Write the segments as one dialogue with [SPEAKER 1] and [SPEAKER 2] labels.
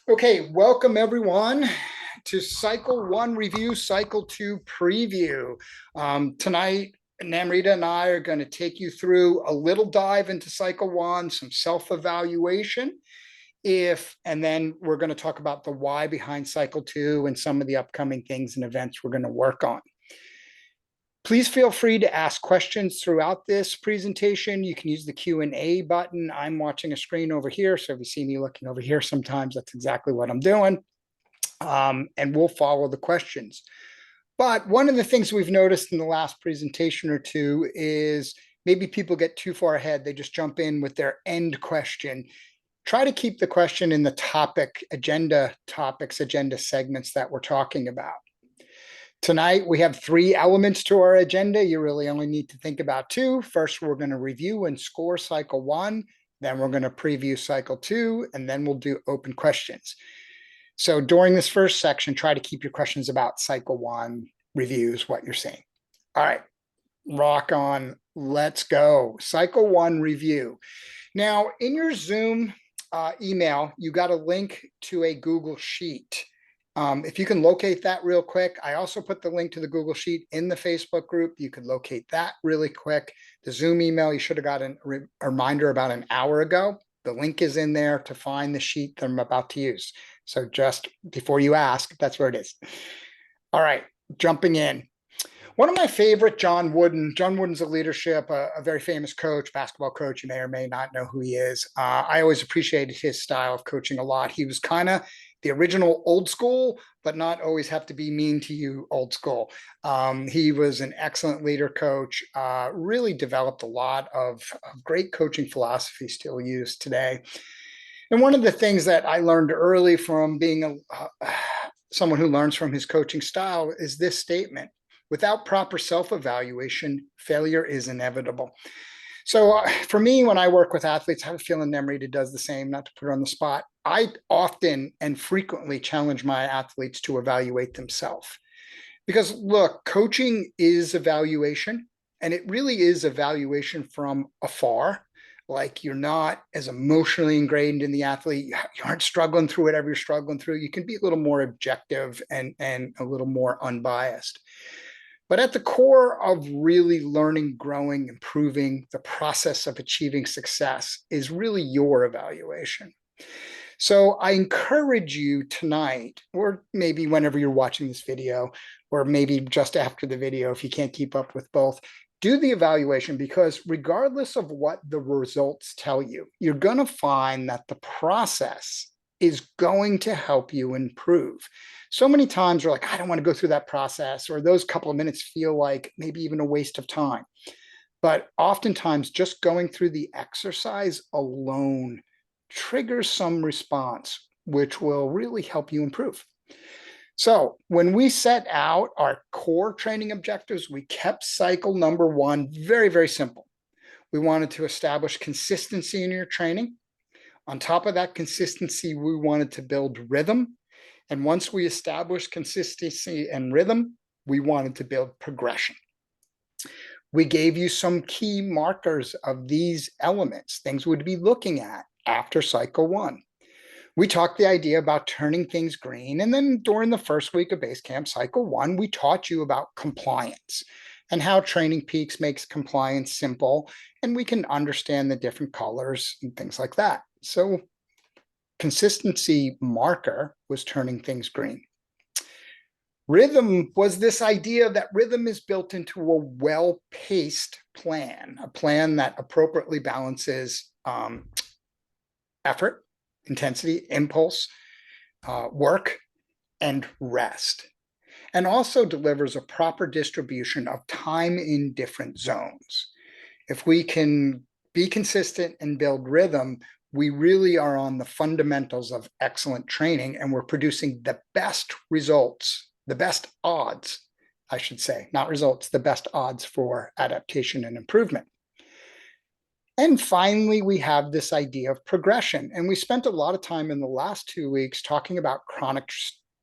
[SPEAKER 1] Okay, welcome everyone to Cycle 1 review, Cycle 2 preview. Tonight, Namrita and I are going to take you through a little dive into Cycle 1, some self-evaluation, and then we're going to talk about the why behind Cycle 2 and some of the upcoming things and events we're going to work on. Please feel free to ask questions throughout this presentation. You can use the Q&A button. I'm watching a screen over here, so if you see me looking over here sometimes, that's exactly what I'm doing. And we'll follow the questions. But one of the things we've noticed in the last presentation or two is maybe people get too far ahead. They just jump in with their end question. Try to keep the question in the agenda segments that we're talking about. Tonight, we have 3 elements to our agenda. You really only need to think about 2. First, we're going to review and score Cycle 1. Then we're going to preview Cycle 2, and then we'll do open questions. So during this first section, try to keep your questions about Cycle 1 reviews, what you're seeing. All right, rock on. Let's go. Cycle 1 review. Now, in your Zoom email, you got a link to a Google Sheet. If you can locate that real quick, I also put the link to the Google Sheet in the Facebook group. You could locate that really quick. The Zoom email, you should have got a reminder about an hour ago. The link is in there to find the sheet that I'm about to use. So just before you ask, that's where it is. All right, jumping in. One of my favorite, John Wooden's a leadership, a very famous coach, basketball coach. You may or may not know who he is. I always appreciated his style of coaching a lot. He was kind of the original old school, but not always have to be mean to you old school. He was an excellent leader coach, really developed a lot of great coaching philosophy still used today. And one of the things that I learned early from being someone who learns from his coaching style is this statement: without proper self-evaluation, failure is inevitable. So for me, when I work with athletes, I have a feeling Namrita does the same, not to put her on the spot. I often and frequently challenge my athletes to evaluate themselves. Because look, coaching is evaluation, and it really is evaluation from afar. Like, you're not as emotionally ingrained in the athlete. You aren't struggling through whatever you're struggling through. You can be a little more objective and a little more unbiased. But at the core of really learning, growing, improving, the process of achieving success is really your evaluation. So I encourage you tonight, or maybe whenever you're watching this video, or maybe just after the video, if you can't keep up with both, do the evaluation, because regardless of what the results tell you, you're going to find that the process is going to help you improve. So many times we're like, I don't want to go through that process, or those couple of minutes feel like maybe even a waste of time. But oftentimes just going through the exercise alone triggers some response, which will really help you improve. So when we set out our core training objectives, we kept cycle number 1 very, very simple. We wanted to establish consistency in your training. On top of that consistency, we wanted to build rhythm. And once we established consistency and rhythm, we wanted to build progression. We gave you some key markers of these elements, things we'd be looking at after cycle 1. We talked the idea about turning things green. And then during the first week of Basecamp cycle 1, we taught you about compliance and how Training Peaks makes compliance simple. And we can understand the different colors and things like that. So consistency marker was turning things green. Rhythm was this idea that rhythm is built into a well-paced plan, a plan that appropriately balances effort, intensity, impulse, work, and rest, and also delivers a proper distribution of time in different zones. If we can be consistent and build rhythm, we really are on the fundamentals of excellent training, and we're producing the best results, the best odds, I should say, not results, the best odds for adaptation and improvement. And finally, we have this idea of progression. And we spent a lot of time in the last 2 weeks talking about chronic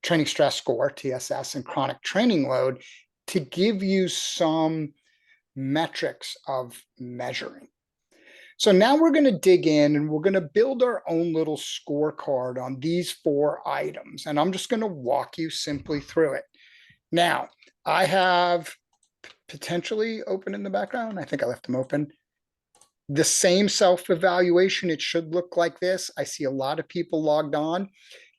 [SPEAKER 1] training stress score, TSS, and chronic training load to give you some metrics of measuring. So now we're going to dig in and we're going to build our own little scorecard on these 4 items. And I'm just going to walk you simply through it. Now, I have potentially open in the background. I think I left them open. The same self-evaluation, it should look like this. I see a lot of people logged on.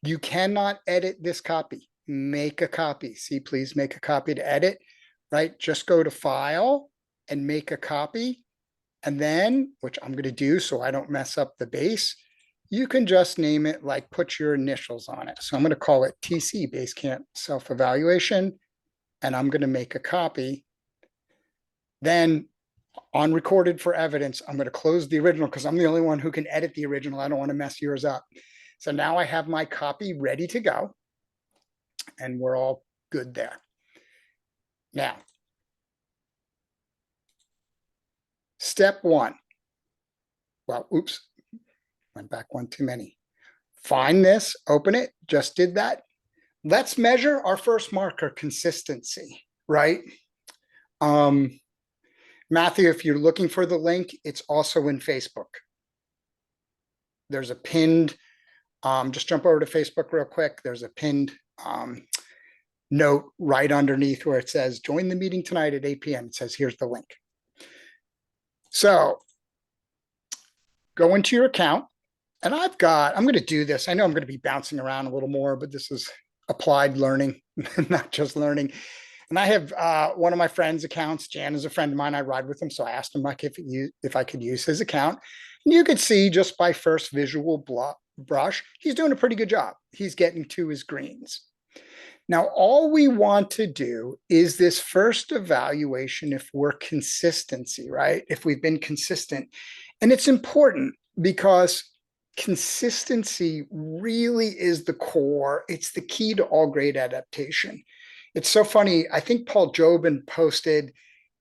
[SPEAKER 1] You cannot edit this copy. Make a copy. See, please make a copy to edit, right? Just go to File and make a copy. And then, which I'm going to do so I don't mess up the base, you can just name it, like put your initials on it. So I'm going to call it TC, Basecamp Self-Evaluation, and I'm going to make a copy. Then on recorded for evidence, I'm going to close the original because I'm the only one who can edit the original. I don't want to mess yours up. So now I have my copy ready to go, and we're all good there. Now, step 1. Well, oops, went back one too many. Find this, open it, just did that. Let's measure our first marker, consistency, right? Matthew, if you're looking for the link, it's also in Facebook. There's a pinned, just jump over to Facebook real quick. There's a pinned note right underneath where it says, join the meeting tonight at 8 p.m. It says, here's the link. So go into your account, and I'm going to do this. I know I'm going to be bouncing around a little more, but this is applied learning, not just learning. And I have one of my friend's accounts. Jan is a friend of mine. I ride with him. So I asked him like if I could use his account. And you could see just by first visual brush, he's doing a pretty good job. He's getting to his greens. Now, all we want to do is this first evaluation if we're consistency, right? If we've been consistent. And it's important because consistency really is the core. It's the key to all great adaptation. It's so funny. I think Paul Jobin posted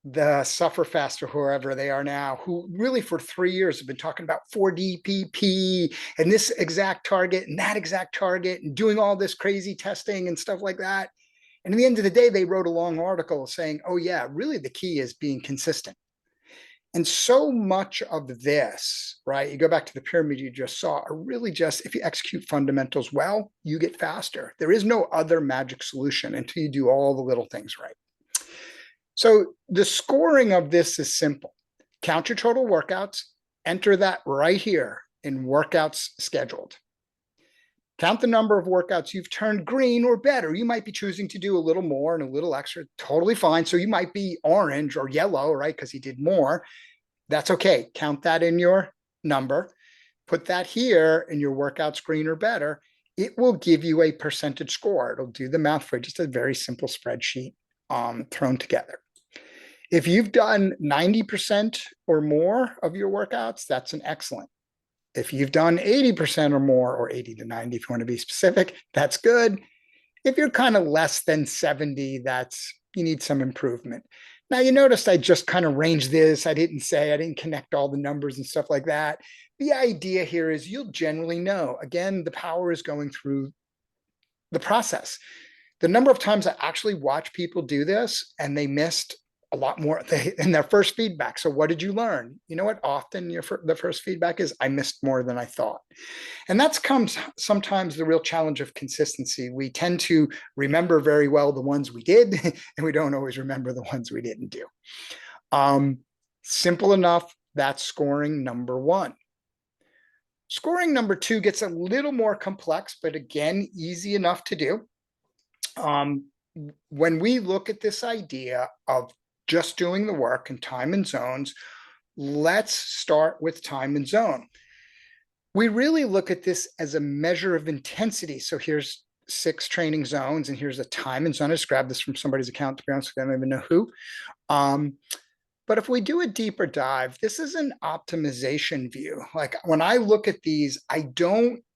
[SPEAKER 1] the Sufferfest or whoever they are now, who really for 3 years have been talking about 4DPP and this exact target and that exact target and doing all this crazy testing and stuff like that. And at the end of the day, they wrote a long article saying, oh yeah, really the key is being consistent. And so much of this, right, you go back to the pyramid you just saw, are really just, if you execute fundamentals well, you get faster. There is no other magic solution until you do all the little things right. So the scoring of this is simple. Count your total workouts, enter that right here in workouts scheduled. Count the number of workouts you've turned green or better. You might be choosing to do a little more and a little extra, totally fine. So you might be orange or yellow, right? Because you did more. That's okay. Count that in your number. Put that here in your workouts green or better. It will give you a percentage score. It'll do the math for you, just a very simple spreadsheet thrown together. If you've done 90% or more of your workouts, that's an excellent. If you've done 80% or more, or 80 to 90, if you want to be specific, that's good. If you're kind of less than 70, you need some improvement. Now you noticed I just kind of ranged this. I didn't connect all the numbers and stuff like that. The idea here is you'll generally know. Again, the power is going through the process. The number of times I actually watch people do this and they missed a lot more in their first feedback. So what did you learn? You know what? Often the first feedback is, I missed more than I thought. And that's comes sometimes the real challenge of consistency. We tend to remember very well the ones we did, and we don't always remember the ones we didn't do. Simple enough, that's scoring number 1. Scoring number 2 gets a little more complex, but again, easy enough to do. When we look at this idea of just doing the work in time and zones, let's start with time and zone. We really look at this as a measure of intensity. So here's 6 training zones, and here's a time and zone. I just grabbed this from somebody's account, to be honest, I don't even know who. But if we do a deeper dive, this is an optimization view. Like when I look at these,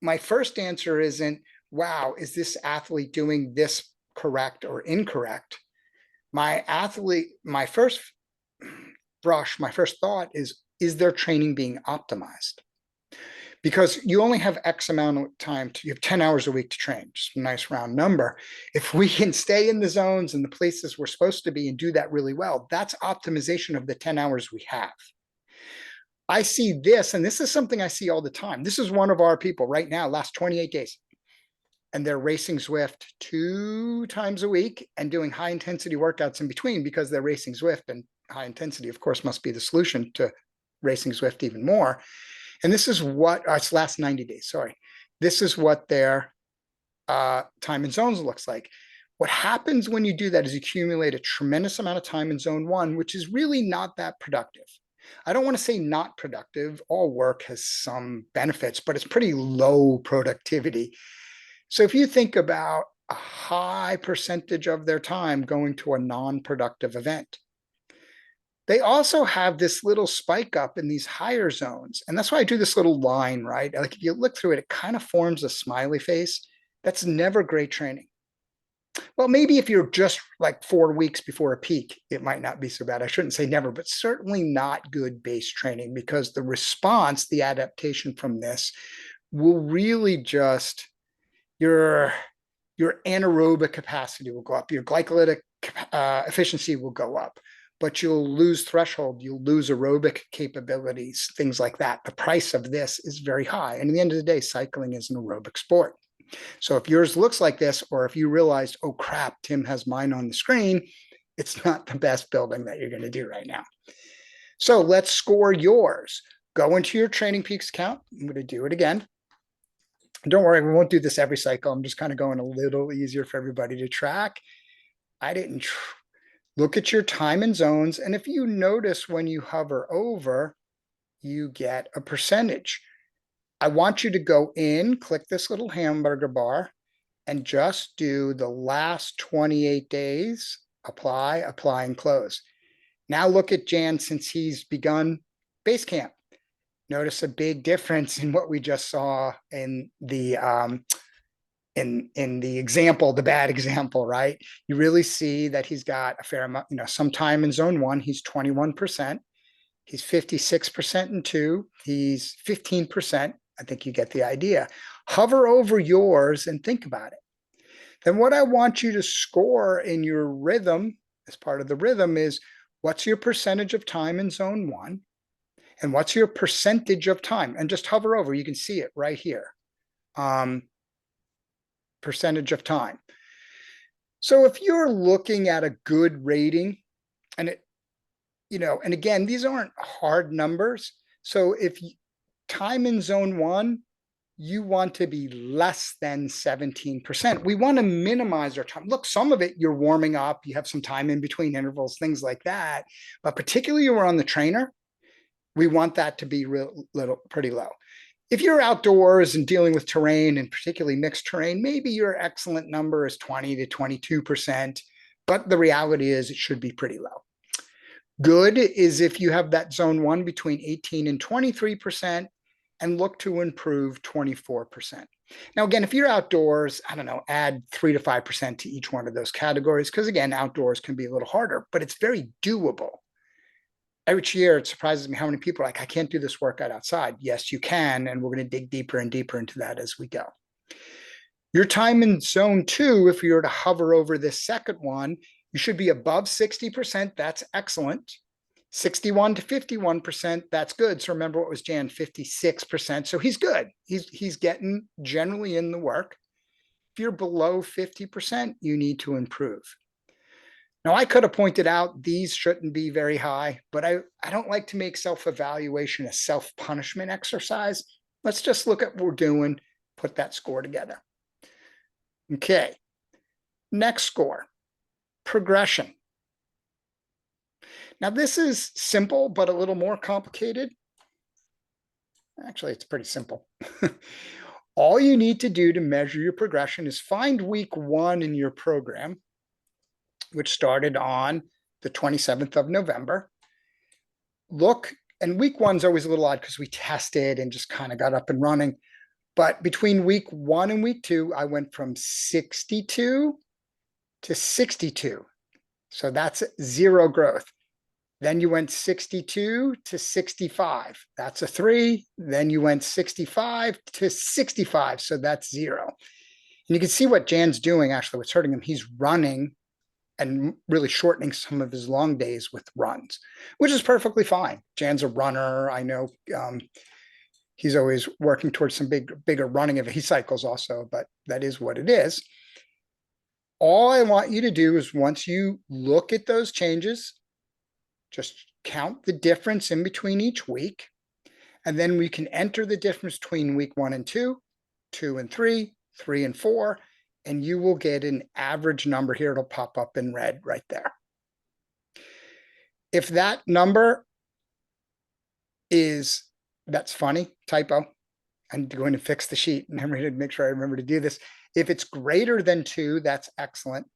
[SPEAKER 1] my first answer isn't, wow, is this athlete doing this correct or incorrect? My first thought is their training being optimized? Because you only have X amount of time, you have 10 hours a week to train, just a nice round number. If we can stay in the zones and the places we're supposed to be and do that really well, that's optimization of the 10 hours we have. I see this, and this is something I see all the time. This is one of our people right now, last 28 days. And they're racing Zwift 2 times a week and doing high intensity workouts in between because they're racing Zwift, and high intensity, of course, must be the solution to racing Zwift even more. And this is what it's last 90 days. Sorry. This is what their time in zones looks like. What happens when you do that is you accumulate a tremendous amount of time in zone one, which is really not that productive. I don't want to say not productive. All work has some benefits, but it's pretty low productivity. So if you think about a high percentage of their time going to a non-productive event, they also have this little spike up in these higher zones. And that's why I do this little line, right? Like if you look through it, it kind of forms a smiley face. That's never great training. Well, maybe if you're just like 4 weeks before a peak, it might not be so bad. I shouldn't say never, but certainly not good base training, because the response, the adaptation from this will really just, your anaerobic capacity will go up, your glycolytic efficiency will go up, but you'll lose threshold, you'll lose aerobic capabilities, things like that. The price of this is very high. And at the end of the day, cycling is an aerobic sport. So if yours looks like this, or if you realized, oh crap, Tim has mine on the screen, it's not the best building that you're going to do right now. So let's score yours. Go into your Training Peaks account. I'm going to do it again. Don't worry, we won't do this every cycle. I'm just kind of going a little easier for everybody to track. I didn't look at your time and zones. And if you notice when you hover over, you get a percentage. I want you to go in, click this little hamburger bar, and just do the last 28 days, apply, apply, and close. Now look at Jan since he's begun base camp. Notice a big difference in what we just saw in the example, the bad example, right? You really see that he's got a fair amount, some time in zone one, he's 21%. He's 56% in 2. He's 15%. I think you get the idea. Hover over yours and think about it. Then what I want you to score in your rhythm, as part of the rhythm, is what's your percentage of time in zone 1? And what's your percentage of time? And just hover over, you can see it right here. Percentage of time. So if you're looking at a good rating, and and again, these aren't hard numbers. So if time in zone 1, you want to be less than 17%. We want to minimize our time. Look, some of it you're warming up, you have some time in between intervals, things like that. But particularly when we're on the trainer, we want that to be pretty low. If you're outdoors and dealing with terrain, and particularly mixed terrain, maybe your excellent number is 20 to 22%. But the reality is it should be pretty low. Good is if you have that zone 1 between 18 and 23%, and look to improve 24%. Now, again, if you're outdoors, I don't know, add 3 to 5% to each one of those categories, because again, outdoors can be a little harder, but it's very doable. Every year, it surprises me how many people are like, I can't do this workout outside. Yes, you can, and we're going to dig deeper and deeper into that as we go. Your time in zone 2, if you were to hover over this second one, you should be above 60%. That's excellent. 61 to 51%, that's good. So remember what was Jan, 56%. So he's good. He's getting generally in the work. If you're below 50%, you need to improve. Now, I could have pointed out these shouldn't be very high, but I don't like to make self-evaluation a self-punishment exercise. Let's just look at what we're doing, put that score together. Okay, next score, progression. Now, this is simple, but a little more complicated. Actually, it's pretty simple. All you need to do to measure your progression is find week 1 in your program, which started on the 27th of November. Look, and week 1's always a little odd because we tested and just kind of got up and running. But between week 1 and week 2, I went from 62 to 62. So that's 0 growth. Then you went 62 to 65. That's a 3. Then you went 65 to 65. So that's 0. And you can see what Jan's doing, actually, what's hurting him. He's running and really shortening some of his long days with runs, which is perfectly fine. Jan's a runner. I know he's always working towards some bigger running. He cycles also, but that is what it is. All I want you to do is once you look at those changes, just count the difference in between each week. And then we can enter the difference between week 1 and 2, 2 and 3, 3 and 4, and you will get an average number here. It'll pop up in red right there. If that number is, that's funny, typo. I'm going to fix the sheet and I'm ready to make sure I remember to do this. If it's greater than 2, that's excellent.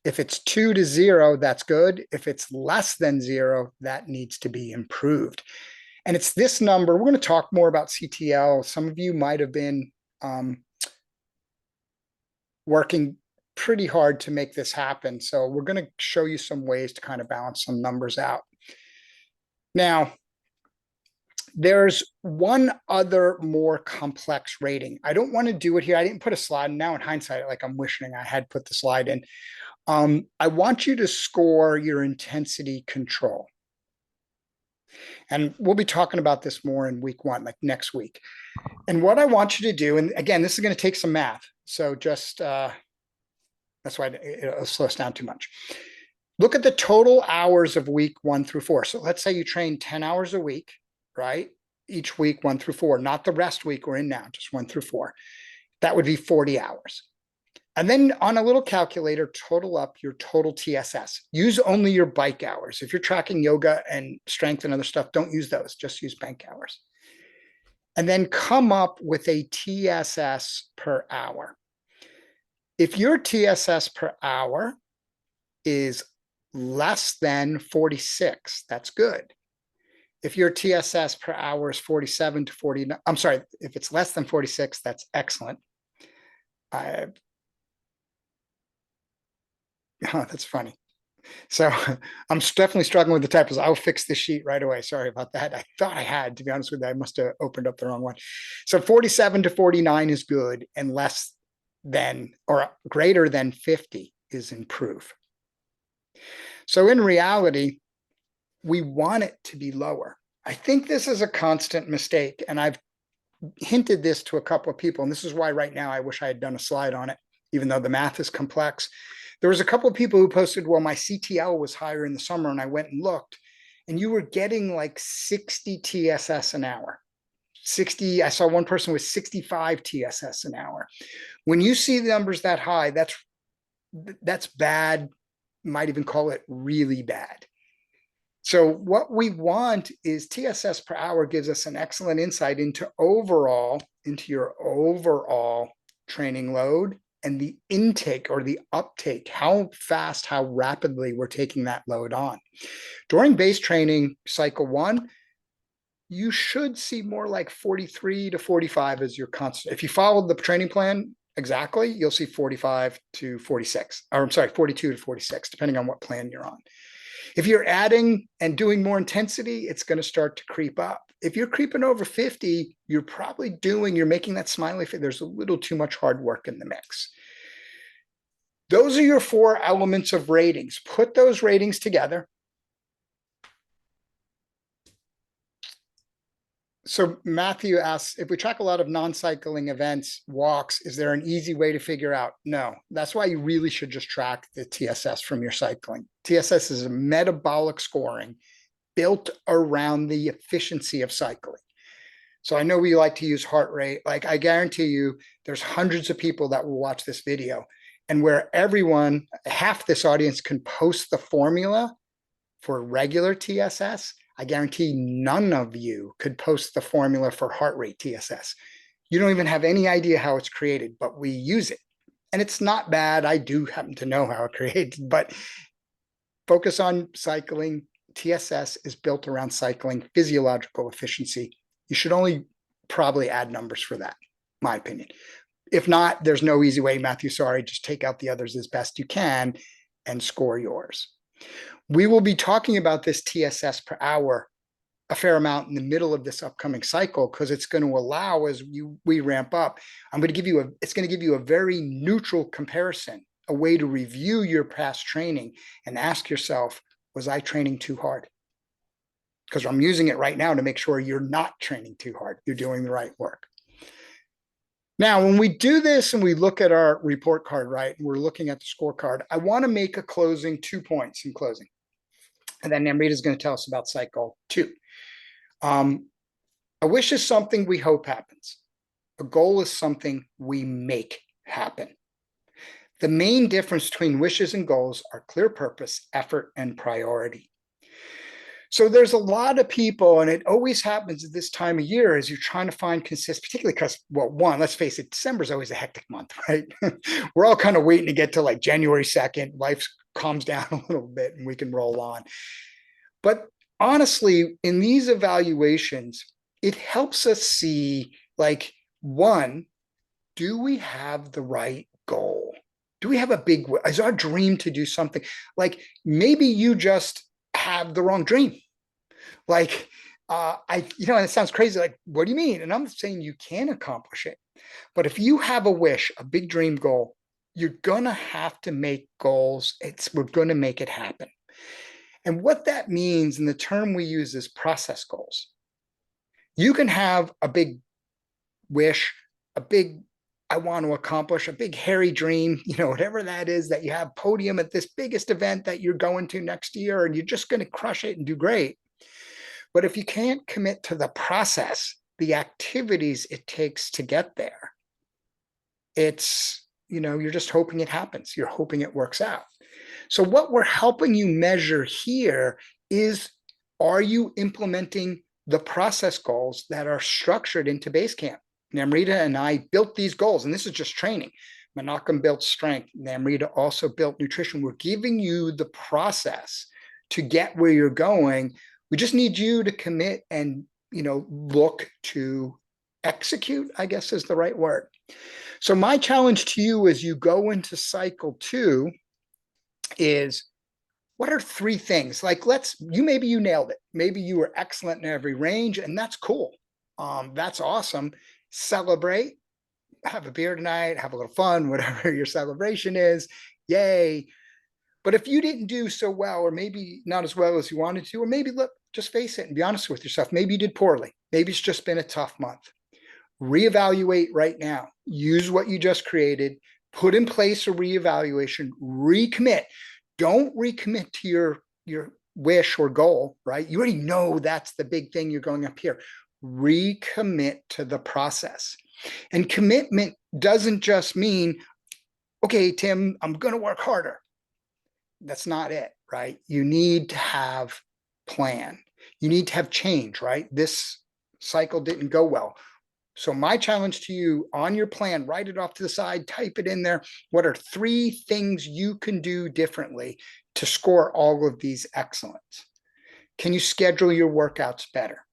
[SPEAKER 1] If it's 2 to 0, that's good. If it's less than 0, that needs to be improved. And it's this number. We're going to talk more about CTL. Some of you might have been working pretty hard to make this happen. So we're going to show you some ways to kind of balance some numbers out. Now, there's one other more complex rating. I don't want to do it here. I didn't put a slide. Now in hindsight, like I'm wishing I had put the slide in. I want you to score your intensity control. And we'll be talking about this more in week 1, like next week. And what I want you to do, and again, this is going to take some math. So just, that's why it'll slow us down too much. Look at the total hours of week 1 through 4. So let's say you train 10 hours a week, right? Each week, 1 through 4, not the rest week we're in now, just 1 through 4. That would be 40 hours. And then on a little calculator, total up your total TSS. Use only your bike hours. If you're tracking yoga and strength and other stuff, don't use those. Just use bank hours. And then come up with a TSS per hour. If your TSS per hour is less than 46, that's good. If your TSS per hour is 47 to 49, I'm sorry, if it's less than 46, that's excellent. Oh, that's funny. So I'm definitely struggling with the typos. I'll fix the sheet right away. Sorry about that. I thought I had, to be honest with you. I must have opened up the wrong one. So 47 to 49 is good, and less than or greater than 50 is improve. So in reality, we want it to be lower. I think this is a constant mistake, and I've hinted this to a couple of people, and this is why right now I wish I had done a slide on it, even though the math is complex. There was a couple of people who posted, well, my CTL was higher in the summer, and I went and looked, and you were getting like 60 TSS an hour. 60, I saw one person with 65 TSS an hour. When you see the numbers that high, that's bad. Might even call it really bad. So what we want is TSS per hour gives us an excellent insight into your overall training load and the intake or the uptake, how fast, how rapidly we're taking that load on. During base training cycle 1, you should see more like 43 to 45 as your constant. If you followed the training plan exactly, you'll see 45 to 46, or I'm sorry, 42 to 46, depending on what plan you're on. If you're adding and doing more intensity, it's going to start to creep up. If you're creeping over 50, you're making that smiley face. There's a little too much hard work in the mix. Those are your 4 elements of ratings. Put those ratings together. So Matthew asks, if we track a lot of non-cycling events, walks, is there an easy way to figure out? No, that's why you really should just track the TSS from your cycling. TSS is a metabolic scoring built around the efficiency of cycling. So I know we like to use heart rate. Like I guarantee you, there's hundreds of people that will watch this video, and where half this audience can post the formula for regular TSS, I guarantee none of you could post the formula for heart rate TSS. You don't even have any idea how it's created, but we use it. And it's not bad. I do happen to know how it created, but focus on cycling. TSS is built around cycling, physiological efficiency. You should only probably add numbers for that, my opinion. If not, there's no easy way, Matthew, sorry, just take out the others as best you can and score yours. We will be talking about this TSS per hour a fair amount in the middle of this upcoming cycle, because it's going to allow, as we ramp up, it's going to give you a very neutral comparison a way to review your past training and ask yourself, was I training too hard? Because I'm using it right now to make sure you're not training too hard. You're doing the right work. Now, when we do this and we look at our report card, right, and we're looking at the scorecard, I want to make a closing 2 points in closing. And then Namrita is going to tell us about cycle 2. A wish is something we hope happens. A goal is something we make happen. The main difference between wishes and goals are clear purpose, effort, and priority. So there's a lot of people, and it always happens at this time of year as you're trying to find consist, particularly because, well, one, let's face it, December is always a hectic month, right? We're all kind of waiting to get to like January 2nd. Life calms down a little bit and we can roll on. But honestly, in these evaluations, it helps us see, like, one, do we have the right goal? Do we have a big, is our dream to do something? Like maybe you just have the wrong dream. Like, and it sounds crazy. Like, what do you mean? And I'm saying you can accomplish it. But if you have a wish, a big dream goal, you're going to have to make goals. We're going to make it happen. And what that means, and the term we use is process goals. You can have a big wish, a big, I want to accomplish, a big hairy dream, whatever that is, that you have podium at this biggest event that you're going to next year, and you're just going to crush it and do great. But if you can't commit to the process, the activities it takes to get there, it's, you're just hoping it happens. You're hoping it works out. So what we're helping you measure here is, are you implementing the process goals that are structured into Basecamp? Namrita and I built these goals, and this is just training. Menachem built strength. Namrita also built nutrition. We're giving you the process to get where you're going. We just need you to commit and, look to execute, I guess is the right word. So my challenge to you as you go into cycle 2 is, what are 3 things? Like, maybe you nailed it. Maybe you were excellent in every range, and that's cool. That's awesome. Celebrate, have a beer tonight, have a little fun, whatever your celebration is. Yay. But if you didn't do so well, or maybe not as well as you wanted to, or maybe look, just face it and be honest with yourself. Maybe you did poorly. Maybe it's just been a tough month. Reevaluate right now. Use what you just created. Put in place a reevaluation. Recommit. Don't recommit to your wish or goal, right? You already know that's the big thing you're going up here. Recommit to the process. And commitment doesn't just mean, okay, Tim, I'm going to work harder. That's not it, right? You need to have plan. You need to have change, right? This cycle didn't go well. So my challenge to you, on your plan, write it off to the side, type it in there. What are 3 things you can do differently to score all of these excellence? Can you schedule your workouts better?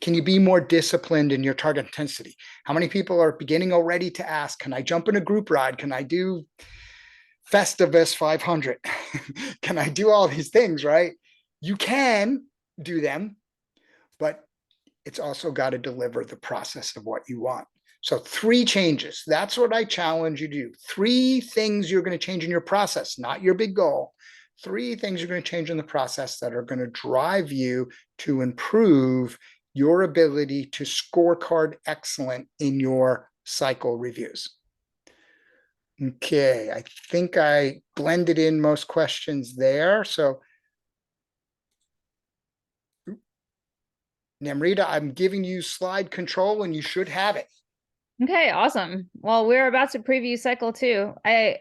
[SPEAKER 1] Can you be more disciplined in your target intensity? How many people are beginning already to ask, can I jump in a group ride? Can I do Festivus 500? Can I do all these things, right? You can do them, but it's also got to deliver the process of what you want. So 3 changes. That's what I challenge you to do. 3 things you're going to change in your process, not your big goal. 3 things you're going to change in the process that are going to drive you to improve your ability to scorecard excellent in your cycle reviews. Okay, I think I blended in most questions there. So Namrita, I'm giving you slide control and you should have it.
[SPEAKER 2] Okay, awesome. Well, we're about to preview cycle 2.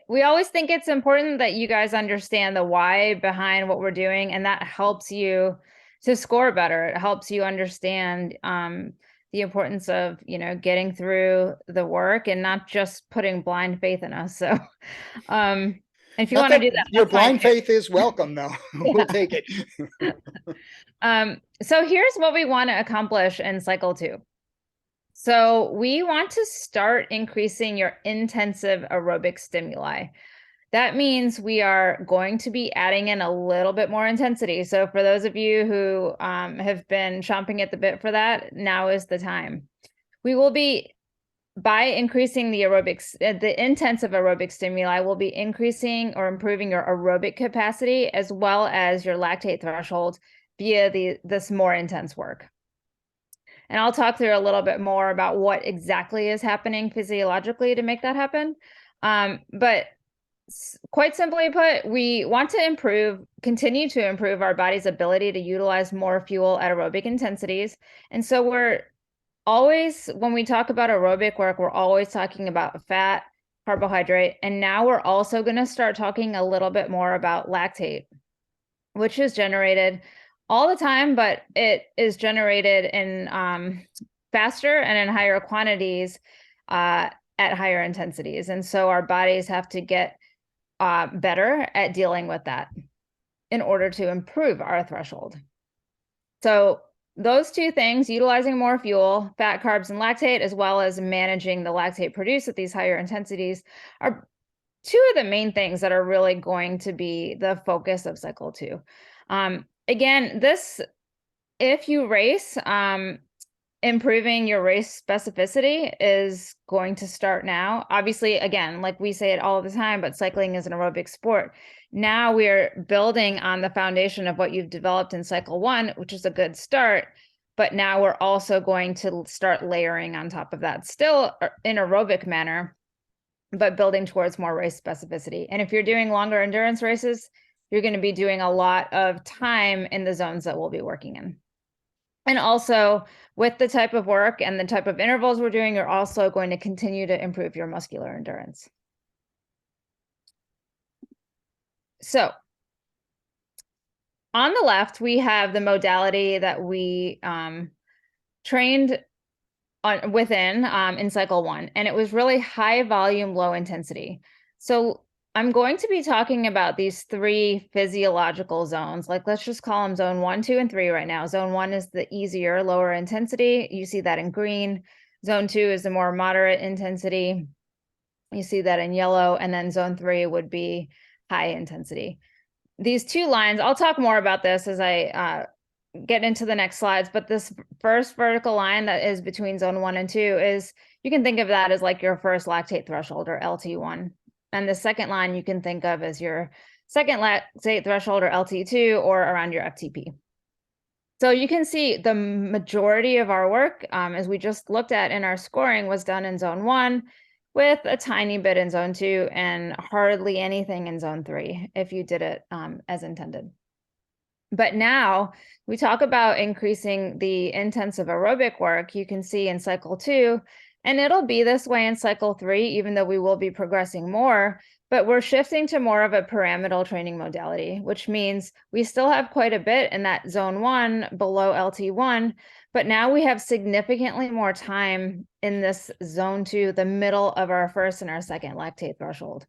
[SPEAKER 2] We always think it's important that you guys understand the why behind what we're doing, and that helps you to score better. It helps you understand the importance of, getting through the work and not just putting blind faith in us. So if you want to do that,
[SPEAKER 1] your blind faith is welcome, though. We'll take it.
[SPEAKER 2] So here's what we want to accomplish in cycle 2. So we want to start increasing your intensive aerobic stimuli. That means we are going to be adding in a little bit more intensity. So for those of you who have been chomping at the bit for that, now is the time. We will be by increasing the aerobics, the intensive aerobic stimuli will be increasing or improving your aerobic capacity as well as your lactate threshold via this more intense work. And I'll talk through a little bit more about what exactly is happening physiologically to make that happen. But quite simply put, we want to continue to improve our body's ability to utilize more fuel at aerobic intensities. And so when we talk about aerobic work, we're always talking about fat, carbohydrate, and now we're also going to start talking a little bit more about lactate, which is generated all the time, but it is generated in faster and in higher quantities at higher intensities. And so our bodies have to get better at dealing with that in order to improve our threshold. So those two things, utilizing more fuel, fat, carbs, and lactate, as well as managing the lactate produced at these higher intensities, are two of the main things that are really going to be the focus of cycle 2. Again, if you race, improving your race specificity is going to start now. Obviously, again, like we say it all the time, but cycling is an aerobic sport. Now we're building on the foundation of what you've developed in cycle 1, which is a good start. But now we're also going to start layering on top of that, still in aerobic manner, but building towards more race specificity. And if you're doing longer endurance races, you're going to be doing a lot of time in the zones that we'll be working in. And also, with the type of work and the type of intervals we're doing, you're also going to continue to improve your muscular endurance. So on the left, we have the modality that we trained within in cycle 1, and it was really high volume, low intensity. So I'm going to be talking about these 3 physiological zones. Like, let's just call them zone 1, 2, and 3 right now. Zone 1 is the easier, lower intensity. You see that in green. Zone 2 is the more moderate intensity. You see that in yellow. And then zone 3 would be high intensity. These 2 lines, I'll talk more about this as I get into the next slides, but this first vertical line that is between zone 1 and 2 is, you can think of that as like your first lactate threshold, or LT1. And the second line you can think of as your second lactate threshold, or LT2, or around your FTP. So you can see the majority of our work, as we just looked at in our scoring, was done in zone 1, with a tiny bit in zone 2 and hardly anything in zone 3 if you did it as intended. But now we talk about increasing the intensive aerobic work. You can see in cycle 2, and it'll be this way in cycle 3, even though we will be progressing more, but we're shifting to more of a pyramidal training modality, which means we still have quite a bit in that zone 1 below LT1, but now we have significantly more time in this zone 2, the middle of our first and our second lactate threshold.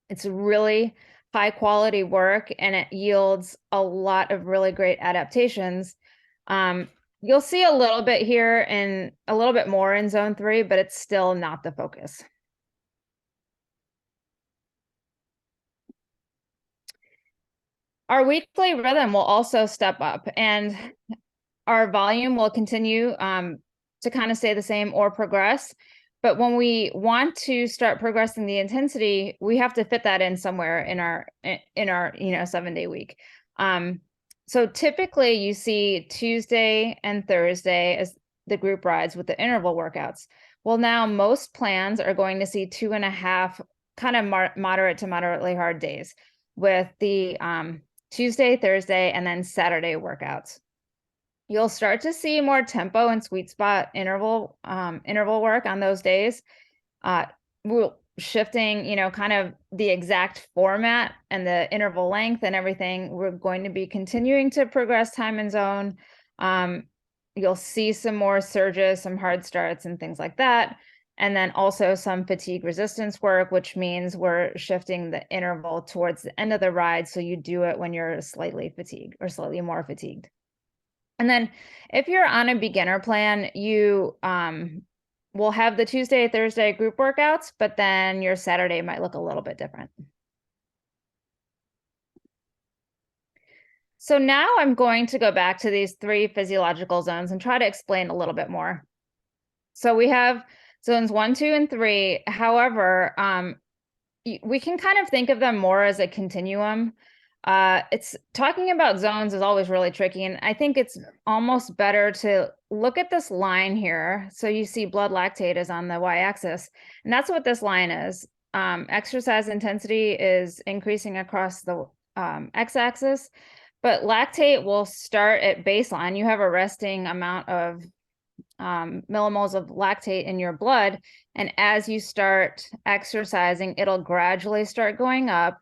[SPEAKER 2] It's really high quality work, and it yields a lot of really great adaptations. You'll see a little bit here and a little bit more in zone 3, but it's still not the focus. Our weekly rhythm will also step up, and our volume will continue to kind of stay the same or progress. But when we want to start progressing the intensity, we have to fit that in somewhere in our 7-day week. So typically you see Tuesday and Thursday as the group rides with the interval workouts. Well, now most plans are going to see 2.5 kind of moderate to moderately hard days with the Tuesday, Thursday, and then Saturday workouts. You'll start to see more tempo and sweet spot interval work on those days. We're shifting, kind of the exact format and the interval length and everything. We're going to be continuing to progress time and zone. You'll see some more surges, some hard starts and things like that. And then also some fatigue resistance work, which means we're shifting the interval towards the end of the ride. So you do it when you're slightly fatigued or slightly more fatigued. And then if you're on a beginner plan, you will have the Tuesday, Thursday group workouts, but then your Saturday might look a little bit different. So now I'm going to go back to these 3 physiological zones and try to explain a little bit more. So we have zones 1, 2, and 3. However, we can kind of think of them more as a continuum. It's talking about zones is always really tricky, and I think it's almost better to look at this line here. So you see blood lactate is on the y-axis, and that's what this line is. Exercise intensity is increasing across the x-axis, but lactate will start at baseline. You have a resting amount of millimoles of lactate in your blood. And as you start exercising, it'll gradually start going up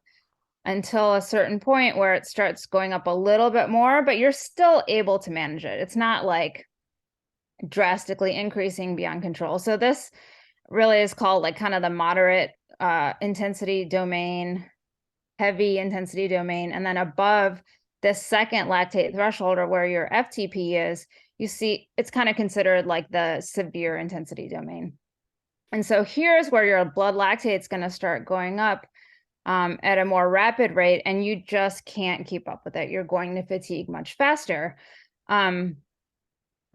[SPEAKER 2] until a certain point where it starts going up a little bit more, but you're still able to manage it. It's not like drastically increasing beyond control. So this really is called like kind of the moderate intensity domain, heavy intensity domain. And then above this second lactate threshold, or where your FTP is, you see it's kind of considered like the severe intensity domain. And so here's where your blood lactate is going to start going up at a more rapid rate, and you just can't keep up with it. You're going to fatigue much faster. And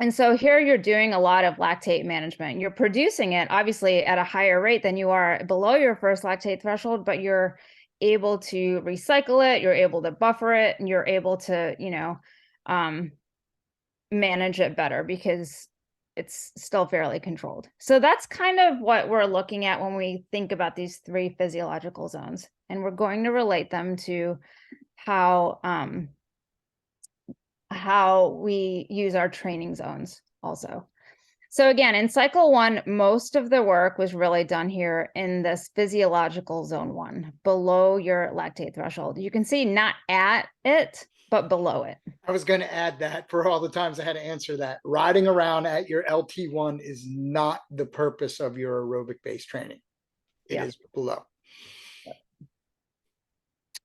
[SPEAKER 2] so here you're doing a lot of lactate management. You're producing it obviously at a higher rate than you are below your first lactate threshold, but you're able to recycle it, you're able to buffer it, and you're able to, you know, manage it better because it's still fairly controlled. So that's kind of what we're looking at when we think about these three physiological zones. And we're going to relate them to how we use our training zones also. So again, in cycle 1, most of the work was really done here in this physiological zone 1, below your lactate threshold. You can see not at it, but below it.
[SPEAKER 1] I was going to add that for all the times I had to answer that. Riding around at your LT1 is not the purpose of your aerobic based training. It is below.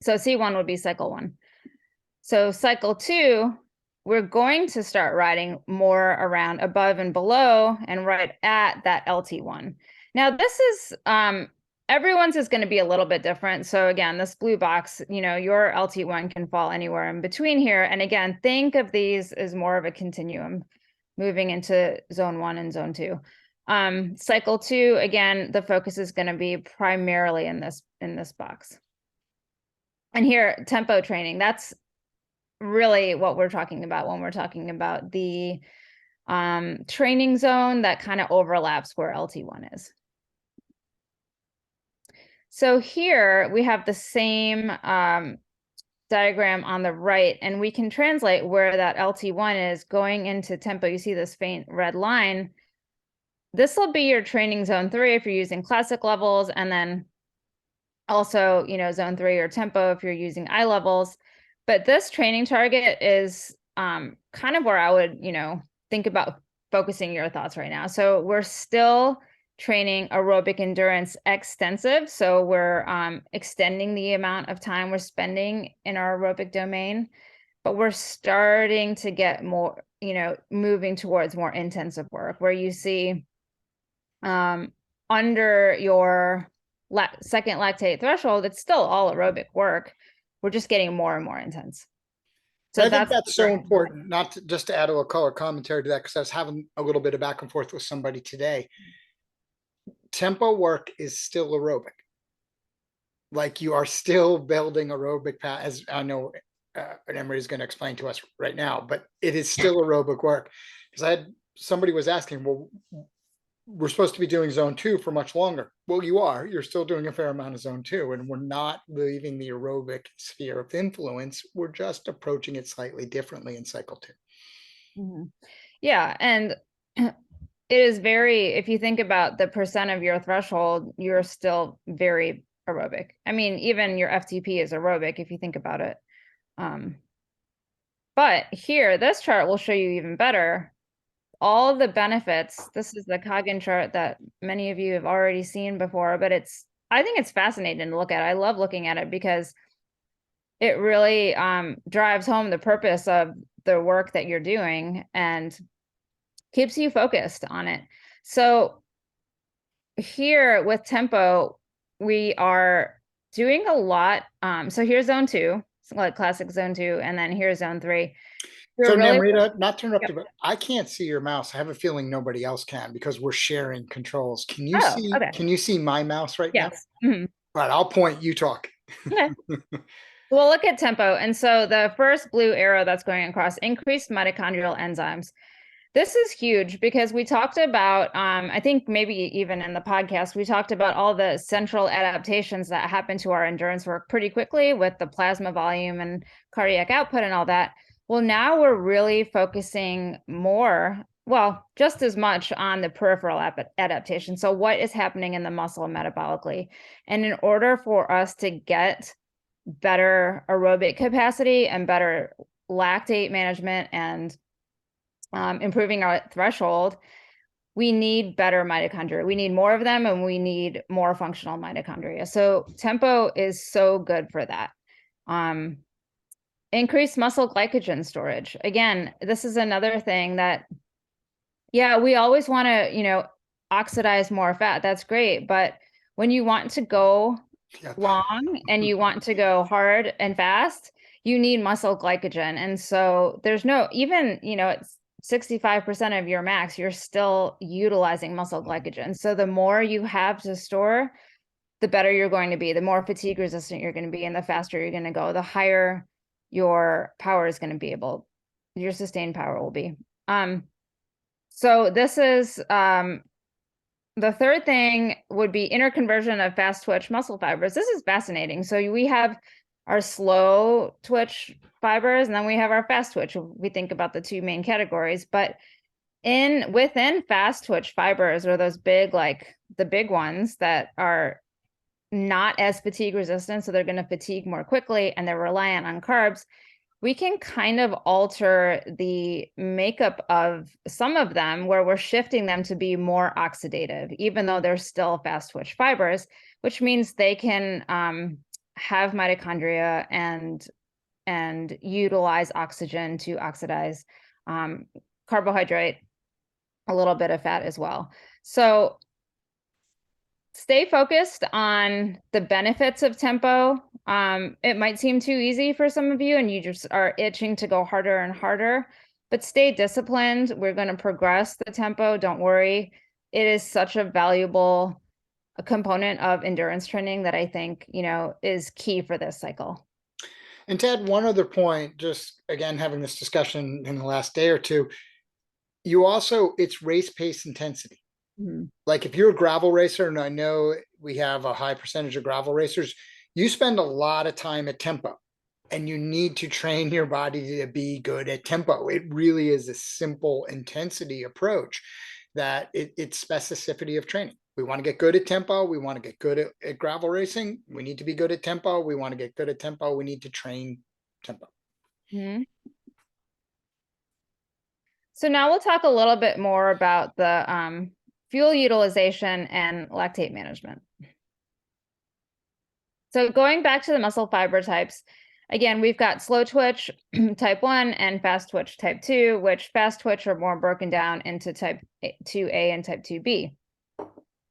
[SPEAKER 2] So C1 would be cycle 1. So cycle 2, we're going to start riding more around above and below and right at that LT1. Now this is, everyone's is going to be a little bit different. So again, this blue box, you know, your LT1 can fall anywhere in between here. And again, think of these as more of a continuum moving into zone 1 and zone 2. Cycle 2, again, the focus is going to be primarily in this box. And here, tempo training, that's really what we're talking about when we're talking about the training zone that kind of overlaps where LT1 is. So here we have the same diagram on the right, and we can translate where that LT1 is going into tempo. You see this faint red line. This will be your training zone 3 if you're using classic levels, and then also, you know, zone 3 or tempo if you're using I levels. But this training target is kind of where I would, you know, think about focusing your thoughts right now. So we're still training aerobic endurance extensive. So we're extending the amount of time we're spending in our aerobic domain, but we're starting to get more, you know, moving towards more intensive work where you see under your second lactate threshold, it's still all aerobic work. We're just getting more and more intense.
[SPEAKER 1] So I think that's so important, not to, just to add a little color commentary to that, because I was having a little bit of back and forth with somebody today. Tempo work is still aerobic. Like you are still building aerobic, as I know Emery is going to explain to us right now, but it is still aerobic work. Because I had somebody was asking, well, we're supposed to be doing zone 2 for much longer. Well, you're still doing a fair amount of zone 2, and we're not leaving the aerobic sphere of influence. We're just approaching it slightly differently in cycle 2.
[SPEAKER 2] Mm-hmm. Yeah. And it is very, if you think about the percent of your threshold, you're still very aerobic. I mean, even your FTP is aerobic if you think about it. But here, this chart will show you even better all of the benefits. This is the Coggan chart that many of you have already seen before, but I think it's fascinating to look at. I love looking at it because it really drives home the purpose of the work that you're doing and keeps you focused on it. So here with tempo, we are doing a lot. So here's zone 2, like classic zone 2, and then here's zone 3. we're
[SPEAKER 1] So
[SPEAKER 2] really,
[SPEAKER 1] Namrita, not to interrupt
[SPEAKER 2] yep.
[SPEAKER 1] you, but I can't see your mouse. I have a feeling nobody else can because we're sharing controls.
[SPEAKER 2] Oh, okay.
[SPEAKER 1] Can you see my mouse right now?
[SPEAKER 2] Yes. Mhm.
[SPEAKER 1] Right, I'll point, you talk.
[SPEAKER 2] Okay. We'll look at tempo. And so the first blue arrow that's going across, increased mitochondrial enzymes. This is huge because we talked about, I think maybe even in the podcast, we talked about all the central adaptations that happen to our endurance work pretty quickly with the plasma volume and cardiac output and all that. Well, now we're really focusing more, well, just as much on the peripheral adaptation. So what is happening in the muscle metabolically? And in order for us to get better aerobic capacity and better lactate management and improving our threshold, we need better mitochondria. We need more of them and we need more functional mitochondria. So tempo is so good for that. Increased muscle glycogen storage. Again, this is another thing that, yeah, we always want to, oxidize more fat. That's great. But when you want to go
[SPEAKER 1] Yep.
[SPEAKER 2] long and you want to go hard and fast, you need muscle glycogen. And so there's no, even, it's 65% of your max, you're still utilizing muscle glycogen. So the more you have to store, the better you're going to be, the more fatigue resistant you're going to be, and the faster you're going to go, the higher your power is going to be your sustained power will be. So this is, the third thing would be interconversion of fast twitch muscle fibers. This is fascinating. So we have our slow twitch fibers, and then we have our fast twitch. We think about the two main categories, but within fast twitch fibers are those big, like the big ones that are not as fatigue resistant. So they're going to fatigue more quickly and they're reliant on carbs. We can kind of alter the makeup of some of them where we're shifting them to be more oxidative, even though they're still fast twitch fibers, which means they can have mitochondria and utilize oxygen to oxidize carbohydrate, a little bit of fat as well. So stay focused on the benefits of tempo. It might seem too easy for some of you and you just are itching to go harder and harder, but stay disciplined. We're going to progress the tempo. Don't worry. It is such a valuable component of endurance training that I think, is key for this cycle.
[SPEAKER 1] And Ted, one other point, just again, having this discussion in the last day or two, it's race pace intensity. Like if you're a gravel racer, and I know we have a high percentage of gravel racers, you spend a lot of time at tempo and you need to train your body to be good at tempo. It really is a simple intensity approach that it's specificity of training. We want to get good at tempo. We want to get good at gravel racing. We need to be good at tempo. We want to get good at tempo. We need to train tempo.
[SPEAKER 2] So now we'll talk a little bit more about the fuel utilization and lactate management. So going back to the muscle fiber types, again, we've got slow twitch type 1 and fast twitch type 2, which fast twitch are more broken down into type 2A and type 2B.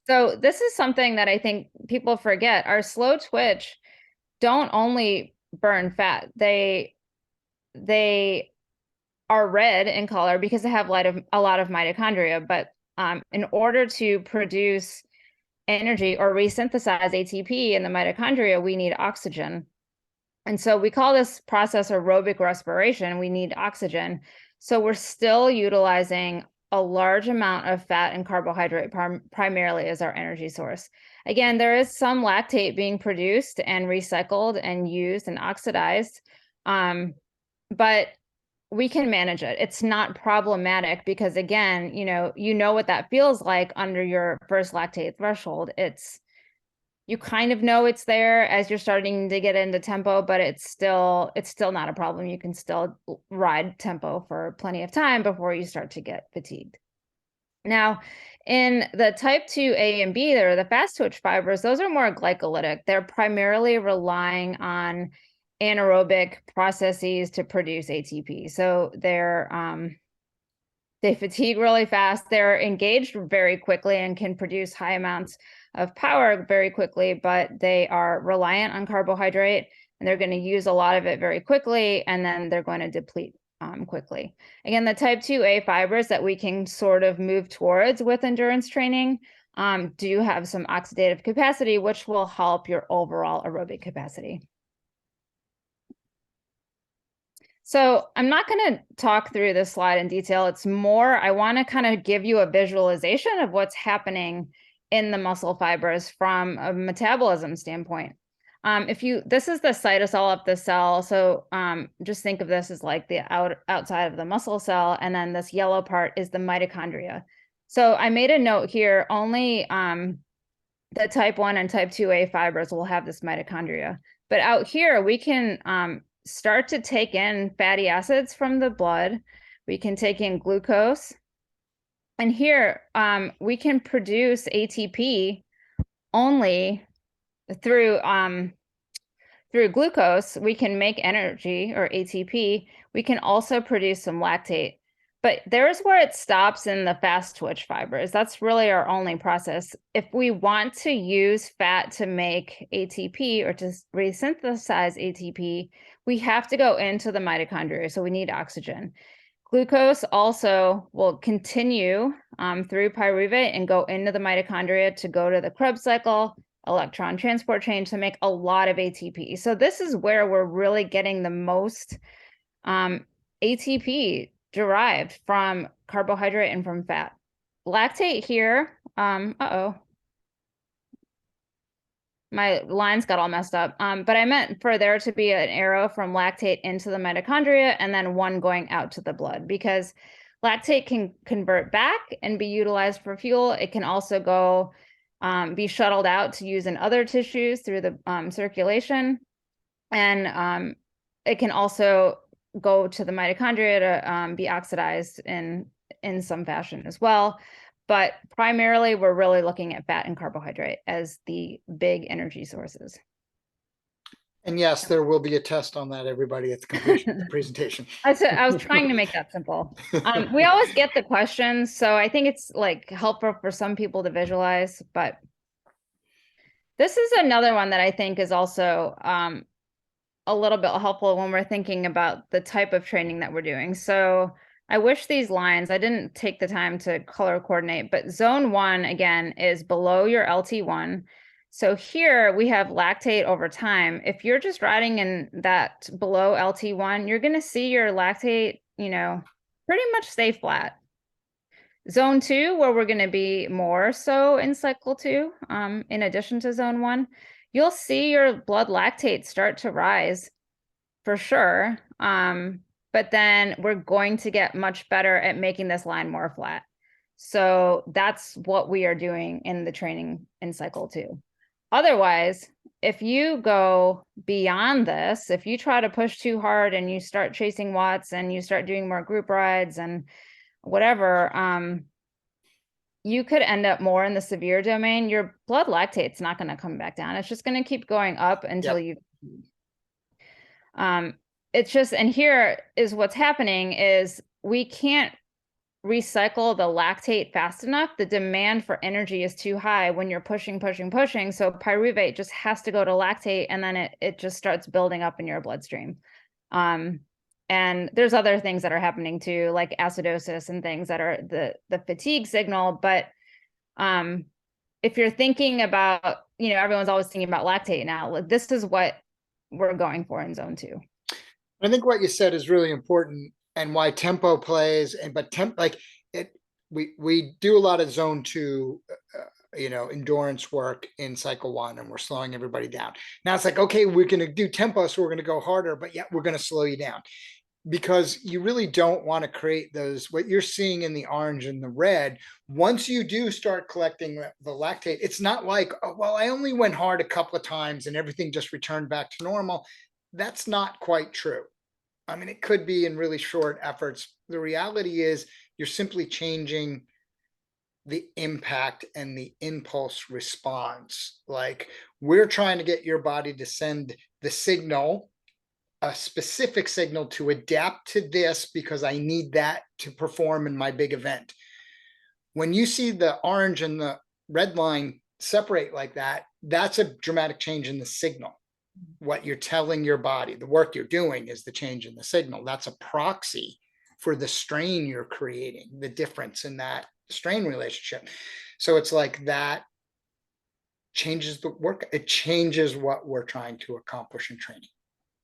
[SPEAKER 2] So this is something that I think people forget. Our slow twitch don't only burn fat. They are red in color because they have a lot of mitochondria, but in order to produce energy or resynthesize ATP in the mitochondria, we need oxygen. And so we call this process aerobic respiration. We need oxygen. So we're still utilizing a large amount of fat and carbohydrate primarily as our energy source. Again, there is some lactate being produced and recycled and used and oxidized, but we can manage it. It's not problematic because again, you know what that feels like under your first lactate threshold. You kind of know it's there as you're starting to get into tempo, but it's still not a problem. You can still ride tempo for plenty of time before you start to get fatigued. Now, in the type 2A and B, there are the fast twitch fibers. Those are more glycolytic. They're primarily relying on anaerobic processes to produce ATP. So they fatigue really fast. They're engaged very quickly and can produce high amounts of power very quickly, but they are reliant on carbohydrate and they're going to use a lot of it very quickly, and then they're going to deplete quickly. Again, the type 2A fibers that we can sort of move towards with endurance training do have some oxidative capacity, which will help your overall aerobic capacity. So I'm not going to talk through this slide in detail. It's more, I want to kind of give you a visualization of what's happening in the muscle fibers from a metabolism standpoint. This is the cytosol of the cell. So just think of this as like the outside of the muscle cell. And then this yellow part is the mitochondria. So I made a note here, only the type 1 and type 2A fibers will have this mitochondria. But out here, we can start to take in fatty acids from the blood. We can take in glucose. And here, we can produce ATP only through glucose. We can make energy, or ATP. We can also produce some lactate. But there's where it stops in the fast twitch fibers. That's really our only process. If we want to use fat to make ATP or to resynthesize ATP, we have to go into the mitochondria. So we need oxygen. Glucose also will continue through pyruvate and go into the mitochondria to go to the Krebs cycle, electron transport chain, to make a lot of ATP. So this is where we're really getting the most ATP derived from carbohydrate and from fat. Lactate here, my lines got all messed up. But I meant for there to be an arrow from lactate into the mitochondria and then one going out to the blood, because lactate can convert back and be utilized for fuel. It can also go be shuttled out to use in other tissues through the circulation. And it can also go to the mitochondria to be oxidized in some fashion as well. But primarily, we're really looking at fat and carbohydrate as the big energy sources.
[SPEAKER 1] And yes, there will be a test on that, everybody, at the completion of the presentation.
[SPEAKER 2] I was trying to make that simple. We always get the questions, so I think it's like helpful for some people to visualize. But this is another one that I think is also a little bit helpful when we're thinking about the type of training that we're doing. So I wish these lines, I didn't take the time to color coordinate, but zone 1, again, is below your LT1. So here we have lactate over time. If you're just riding in that below LT1, you're going to see your lactate, pretty much stay flat. Zone 2, where we're going to be more so in cycle 2, in addition to zone 1, you'll see your blood lactate start to rise for sure. But then we're going to get much better at making this line more flat. So that's what we are doing in the training in cycle 2. Otherwise, if you go beyond this, if you try to push too hard and you start chasing watts and you start doing more group rides and whatever, you could end up more in the severe domain. Your blood lactate's not going to come back down. It's just going to keep going up until you it's just, and here is what's happening is we can't recycle the lactate fast enough. The demand for energy is too high when you're pushing. So pyruvate just has to go to lactate, and then it just starts building up in your bloodstream. And there's other things that are happening too, like acidosis and things that are the fatigue signal. But if you're thinking about, everyone's always thinking about lactate now, this is what we're going for in zone 2.
[SPEAKER 1] I think what you said is really important, and why tempo plays. We do a lot of zone 2, endurance work in cycle 1, and we're slowing everybody down. Now it's like, okay, we're going to do tempo, so we're going to go harder, but yet we're going to slow you down, because you really don't want to create those, what you're seeing in the orange and the red. Once you do start collecting the lactate, it's not like, oh, well, I only went hard a couple of times and everything just returned back to normal. That's not quite true. I mean, it could be in really short efforts. The reality is you're simply changing the impact and the impulse response. Like, we're trying to get your body to send the signal, a specific signal, to adapt to this because I need that to perform in my big event. When you see the orange and the red line separate like that, that's a dramatic change in the signal. what you're telling your body, the work you're doing is the change in the signal. That's a proxy for the strain you're creating, the difference in that strain relationship. So it's like that changes the work. It changes what we're trying to accomplish in training.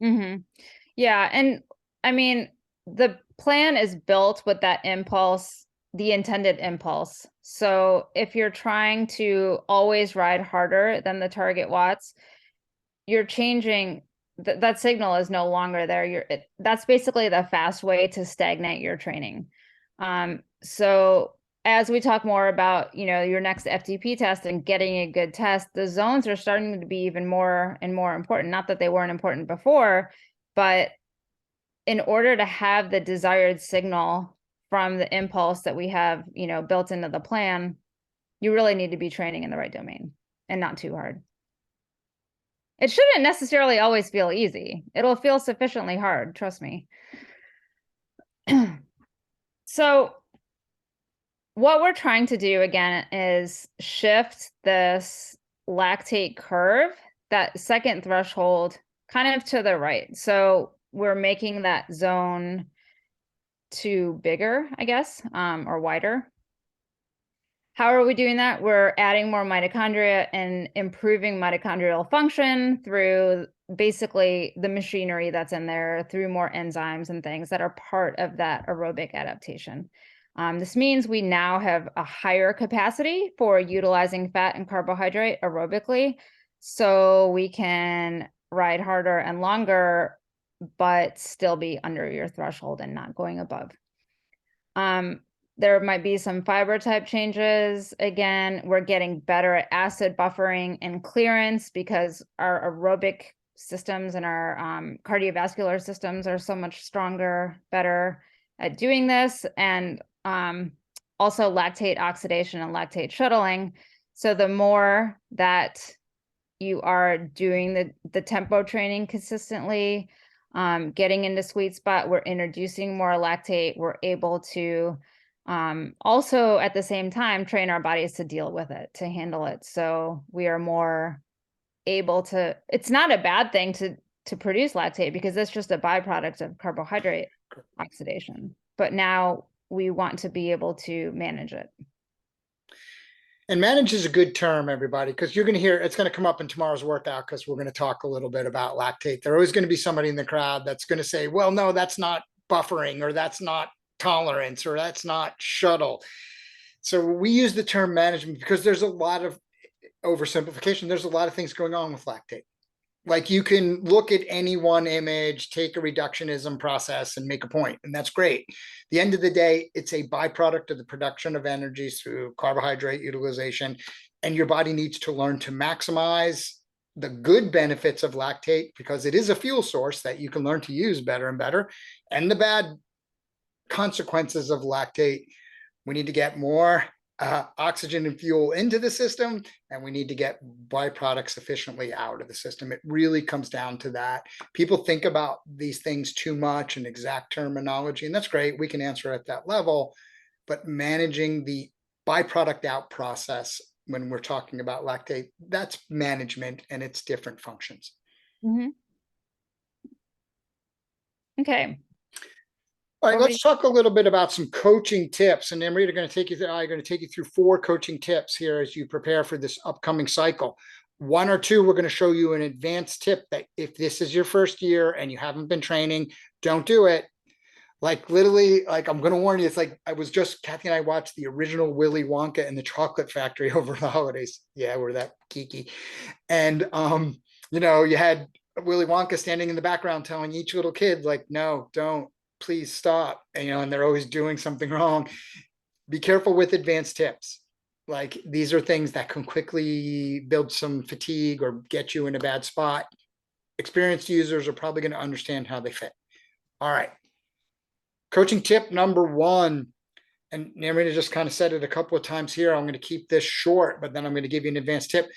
[SPEAKER 2] Mm-hmm. Yeah. And I mean, the plan is built with that impulse, the intended impulse. So if you're trying to always ride harder than the target watts, you're changing that signal is no longer there. That's basically the fast way to stagnate your training. So as we talk more about, your next FTP test and getting a good test, the zones are starting to be even more and more important. Not that they weren't important before, but in order to have the desired signal from the impulse that we have, built into the plan, you really need to be training in the right domain and not too hard. It shouldn't necessarily always feel easy. It'll feel sufficiently hard, trust me. So what we're trying to do again is shift this lactate curve, that second threshold, kind of to the right. So we're making that zone 2 bigger, I guess, or wider. How are we doing that? We're adding more mitochondria and improving mitochondrial function through basically the machinery that's in there, through more enzymes and things that are part of that aerobic adaptation. This means we now have a higher capacity for utilizing fat and carbohydrate aerobically, so we can ride harder and longer, but still be under your threshold and not going above. There might be some fiber type changes. Again, we're getting better at acid buffering and clearance because our aerobic systems and our cardiovascular systems are so much stronger, better at doing this. And also lactate oxidation and lactate shuttling. So the more that you are doing the tempo training consistently, getting into sweet spot, we're introducing more lactate, we're able to also at the same time train our bodies to deal with it, to handle it. So we are more able to, it's not a bad thing to produce lactate because it's just a byproduct of carbohydrate oxidation. But now we want to be able to manage it.
[SPEAKER 1] And manage is a good term, everybody, because you're going to hear it's going to come up in tomorrow's workout because we're going to talk a little bit about lactate. There's always going to be somebody in the crowd that's going to say, well, no, that's not buffering, or that's not tolerance, or that's not shuttle. So we use the term management because there's a lot of oversimplification. There's a lot of things going on with lactate. Like you can look at any one image, take a reductionism process and make a point, and that's great. At the end of the day, it's a byproduct of the production of energy through carbohydrate utilization, and your body needs to learn to maximize the good benefits of lactate because it is a fuel source that you can learn to use better and better, and the bad consequences of lactate. We need to get more oxygen and fuel into the system, and we need to get byproducts efficiently out of the system. It really comes down to that. People think about these things too much in exact terminology, and that's great. We can answer at that level, but managing the byproduct out process when we're talking about lactate, that's management and it's different functions.
[SPEAKER 2] Mm-hmm. Okay.
[SPEAKER 1] All right, let's talk a little bit about some coaching tips. And Amrita are going to take you through, I'm going to take you through 4 coaching tips here as you prepare for this upcoming cycle. 1 or 2, we're going to show you an advanced tip that if this is your first year and you haven't been training, don't do it. Like literally, like I'm going to warn you, it's like Kathy and I watched the original Willy Wonka and the Chocolate Factory over the holidays. Yeah, we're that geeky. And, you had Willy Wonka standing in the background telling each little kid, like, no, don't. Please stop. And they're always doing something wrong. Be careful with advanced tips. Like these are things that can quickly build some fatigue or get you in a bad spot. Experienced users are probably going to understand how they fit. All right. Coaching tip number 1, and Namrita just kind of said it a couple of times here. I'm going to keep this short, but then I'm going to give you an advanced tip.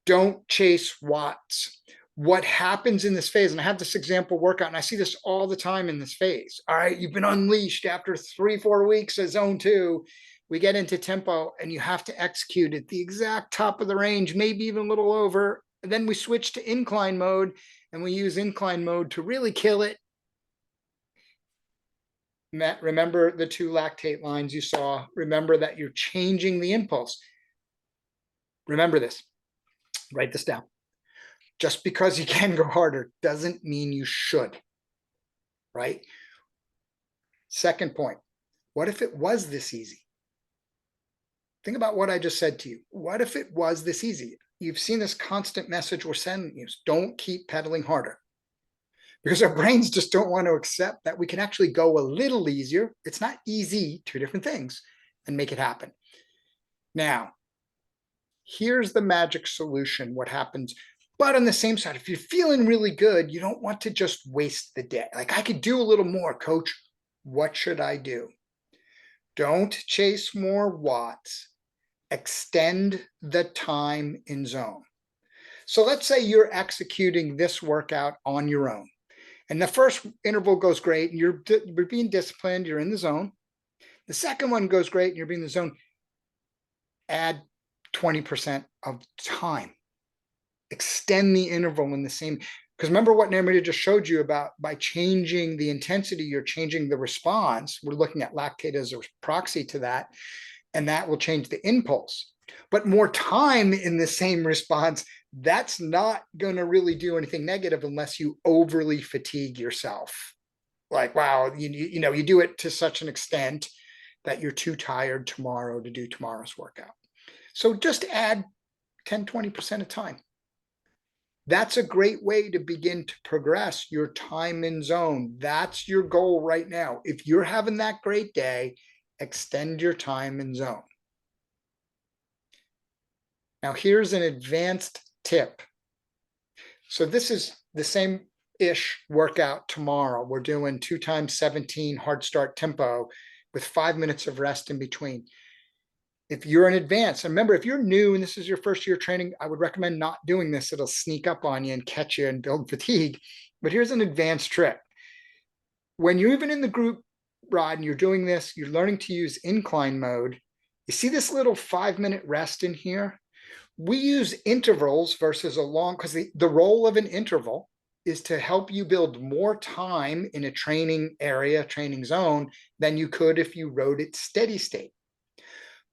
[SPEAKER 1] Don't chase watts. What happens in this phase, and I have this example workout, and I see this all the time in this phase. All right, you've been unleashed after 3-4 weeks of zone 2. We get into tempo, and you have to execute at the exact top of the range, maybe even a little over, And then we switch to incline mode, and we use incline mode to really kill it. Remember the 2 lactate lines you saw. Remember that you're changing the impulse. Remember this. Write this down. Just because you can go harder doesn't mean you should, right? Second point, what if it was this easy? Think about what I just said to you. What if it was this easy? You've seen this constant message we're sending you. Don't keep pedaling harder. Because our brains just don't want to accept that we can actually go a little easier. It's not easy, 2 different things, and make it happen. Now, here's the magic solution, what happens. But on the same side, if you're feeling really good, you don't want to just waste the day. Like, I could do a little more, coach. What should I do? Don't chase more watts. Extend the time in zone. So let's say you're executing this workout on your own. And the first interval goes great, and you're being disciplined, you're in the zone. The second one goes great, and you're being in the zone. Add 20% of time. Extend the interval in the same, because remember what Namrita just showed you about by changing the intensity, you're changing the response. We're looking at lactate as a proxy to that, and that will change the impulse. But more time in the same response, that's not going to really do anything negative unless you overly fatigue yourself. Like, wow, you know, you do it to such an extent that you're too tired tomorrow to do tomorrow's workout. So just add 10, 20% of time. That's a great way to begin to progress your time in zone. That's your goal right now. If you're having that great day, extend your time in zone. Now, here's an advanced tip. So this is the same-ish workout tomorrow. We're doing 2 times 17 hard start tempo with 5 minutes of rest in between. If you're in advance, and remember, if you're new and this is your first year training, I would recommend not doing this. It'll sneak up on you and catch you and build fatigue. But here's an advanced trick. When you're even in the group ride and you're doing this, you're learning to use incline mode. You see this little 5-minute rest in here? We use intervals versus a long, because the role of an interval is to help you build more time in a training area, training zone, than you could if you rode it steady state.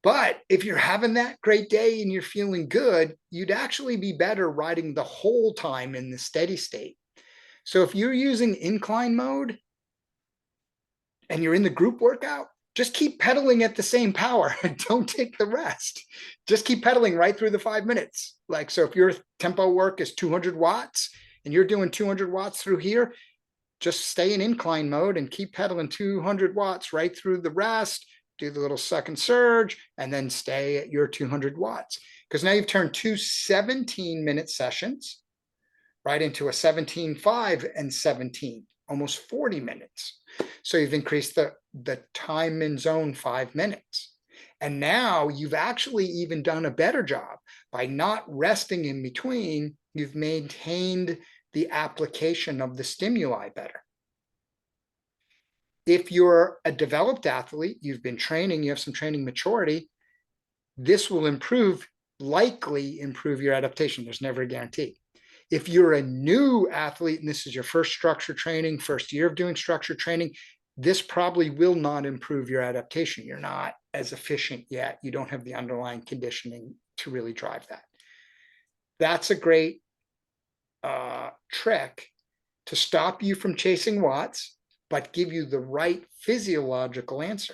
[SPEAKER 1] But if you're having that great day and you're feeling good, you'd actually be better riding the whole time in the steady state. So if you're using incline mode and you're in the group workout, just keep pedaling at the same power. Don't take the rest. Just keep pedaling right through the 5 minutes. Like, so if your tempo work is 200 watts and you're doing 200 watts through here, just stay in incline mode and keep pedaling 200 watts right through the rest. Do the little second surge, and then stay at your 200 watts. Because now you've turned 2 17-minute sessions right into a 17, 5, and 17, almost 40 minutes. So you've increased the time in zone 5 minutes. And now you've actually even done a better job by not resting in between. You've maintained the application of the stimuli better. If you're a developed athlete, you've been training, you have some training maturity, this will likely improve your adaptation. There's never a guarantee. If you're a new athlete and this is your first structure training, first year of doing structure training, this probably will not improve your adaptation. You're not as efficient yet. You don't have the underlying conditioning to really drive that. That's a great trick to stop you from chasing watts, but give you the right physiological answer.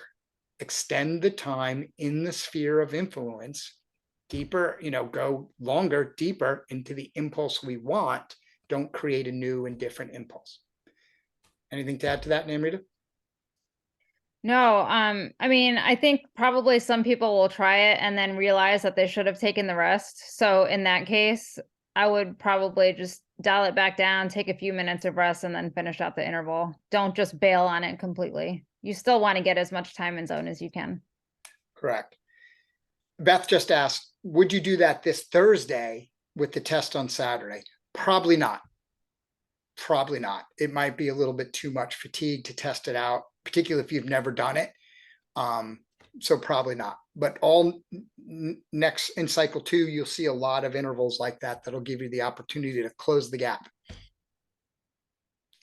[SPEAKER 1] Extend the time in the sphere of influence deeper, go longer, deeper into the impulse we want. Don't create a new and different impulse. Anything to add to that, Namrita?
[SPEAKER 2] No, I mean, I think probably some people will try it and then realize that they should have taken the rest. So in that case, I would probably just dial it back down, take a few minutes of rest, and then finish out the interval. Don't just bail on it completely. You still want to get as much time in zone as you can.
[SPEAKER 1] Correct. Beth just asked, would you do that this Thursday with the test on Saturday? Probably not. Probably not. It might be a little bit too much fatigue to test it out, particularly if you've never done it. so probably not. But all next in cycle 2, you'll see a lot of intervals like that that'll give you the opportunity to close the gap.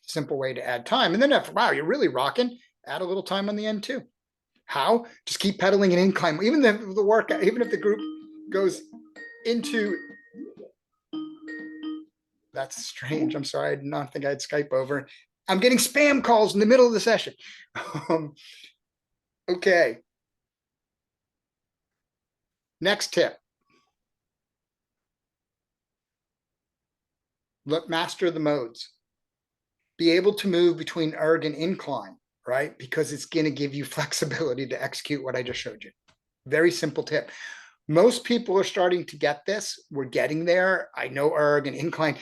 [SPEAKER 1] Simple way to add time. And then if, wow, you're really rocking, add a little time on the end too. How? Just keep pedaling an incline. Even the workout, even if the group goes into, that's strange. I'm sorry. I did not think I had Skype over. I'm getting spam calls in the middle of the session. Okay. Next tip. Look, master the modes. Be able to move between erg and incline, right? Because it's going to give you flexibility to execute what I just showed you. Very simple tip. Most people are starting to get this. We're getting there. I know erg and incline.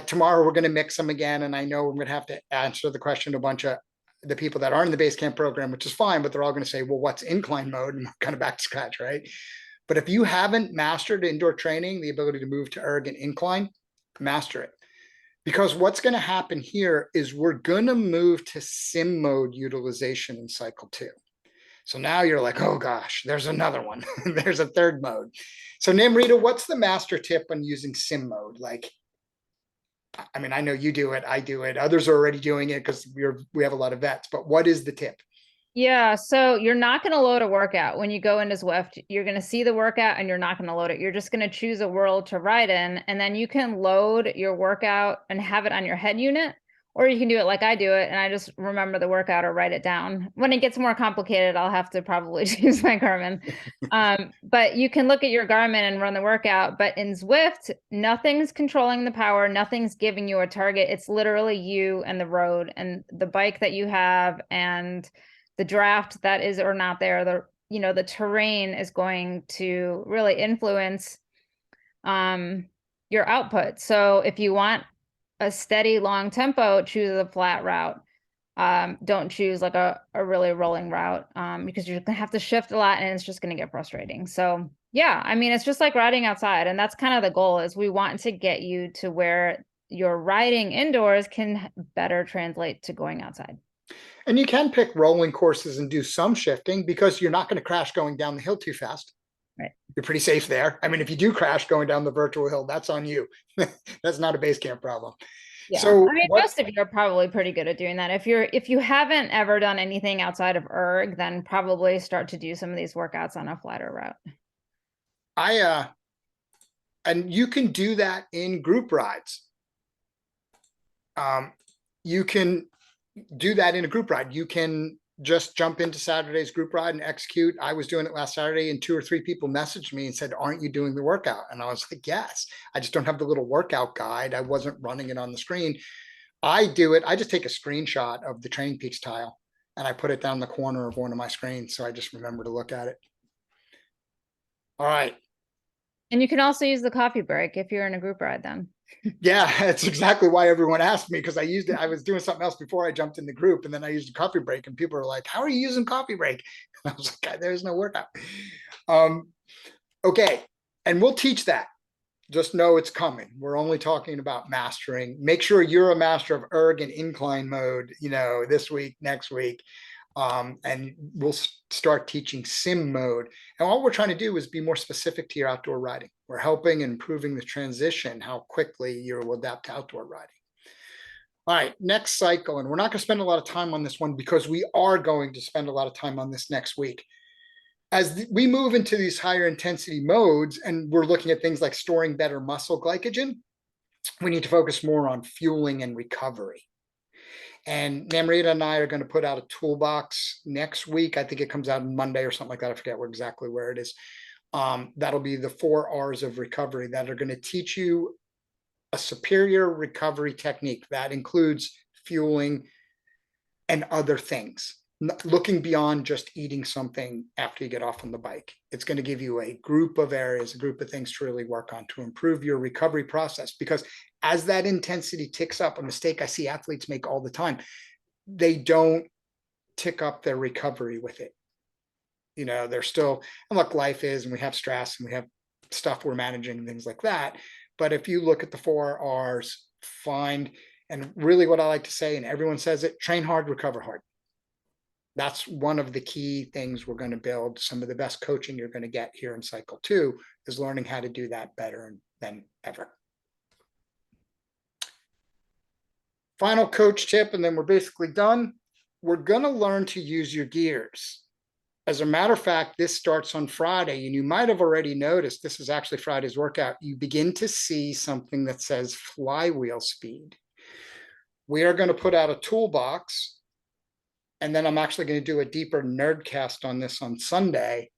[SPEAKER 1] Tomorrow we're going to mix them again. And I know I'm going to have to answer the question to a bunch of the people that aren't in the base camp program, which is fine, but they're all going to say, well, what's incline mode? And I'm kind of back to scratch, right? But if you haven't mastered indoor training, the ability to move to erg and incline, master it. Because what's going to happen here is we're going to move to sim mode utilization in cycle 2. So now you're like, oh gosh, there's another one. There's a third mode. So Namrita, what's the master tip on using sim mode? Like, I mean, I know you do it, I do it. Others are already doing it because we have a lot of vets, but what is the tip?
[SPEAKER 2] Yeah, so you're not going to load a workout when you go into Zwift. You're going to see the workout and you're not going to load it. You're just going to choose a world to ride in, and then you can load your workout and have it on your head unit, or you can do it like I do it, and I just remember the workout or write it down. When it gets more complicated, I'll have to probably choose my Garmin. But you can look at your Garmin and run the workout. But in Zwift, nothing's controlling the power. Nothing's giving you a target. It's literally you and the road and the bike that you have and the draft that is or not there. The terrain is going to really influence your output. So if you want a steady long tempo, choose a flat route. Don't choose like a really rolling route because you're gonna have to shift a lot and it's just gonna get frustrating. So yeah, I mean, it's just like riding outside, and that's kind of the goal. Is we want to get you to where your riding indoors can better translate to going outside.
[SPEAKER 1] And you can pick rolling courses and do some shifting because you're not going to crash going down the hill too fast.
[SPEAKER 2] Right.
[SPEAKER 1] You're pretty safe there. I mean, if you do crash going down the virtual hill, that's on you. That's not a base camp problem.
[SPEAKER 2] Yeah.
[SPEAKER 1] So
[SPEAKER 2] I mean, most of you are probably pretty good at doing that. If you haven't ever done anything outside of erg, then probably start to do some of these workouts on a flatter route.
[SPEAKER 1] And you can do that in group rides. You can do that in a group ride. You can just jump into Saturday's group ride and execute. I was doing it last Saturday and 2 or 3 people messaged me and said, aren't you doing the workout? And I was like, yes, I just don't have the little workout guide. I wasn't running it on the screen. I do it. I just take a screenshot of the Training Peaks tile and I put it down the corner of one of my screens. So I just remember to look at it. All right.
[SPEAKER 2] And you can also use the coffee break if you're in a group ride then.
[SPEAKER 1] Yeah, that's exactly why everyone asked me, because I used it. I was doing something else before I jumped in the group, and then I used a coffee break, and people are like, "How are you using coffee break?" And I was like, "There's no workout." Okay, and we'll teach that. Just know it's coming. We're only talking about mastering. Make sure you're a master of erg and incline mode. This week, next week. And we'll start teaching sim mode. And all we're trying to do is be more specific to your outdoor riding. We're helping and improving the transition, how quickly you will adapt to outdoor riding. All right, next cycle. And we're not going to spend a lot of time on this one because we are going to spend a lot of time on this next week. As we move into these higher intensity modes and we're looking at things like storing better muscle glycogen, we need to focus more on fueling and recovery. And Namrita and I are going to put out a toolbox next week. I think it comes out on Monday or something like that. I forget exactly where it is. That'll be the 4 R's of recovery that are going to teach you a superior recovery technique that includes fueling and other things, looking beyond just eating something after you get off on the bike. It's going to give you a group of areas, a group of things to really work on to improve your recovery process. Because as that intensity ticks up, a mistake I see athletes make all the time, they don't tick up their recovery with it. They're still, and look, life is, and we have stress and we have stuff we're managing and things like that. But if you look at the 4 R's, find, and really what I like to say, and everyone says it, train hard, recover hard. That's one of the key things we're going to build. Some of the best coaching you're going to get here in cycle 2 is learning how to do that better than ever. Final coach tip, and then we're basically done. We're going to learn to use your gears. As a matter of fact, this starts on Friday, and you might have already noticed this is actually Friday's workout. You begin to see something that says flywheel speed. We are going to put out a toolbox, and then I'm actually going to do a deeper nerdcast on this on Sunday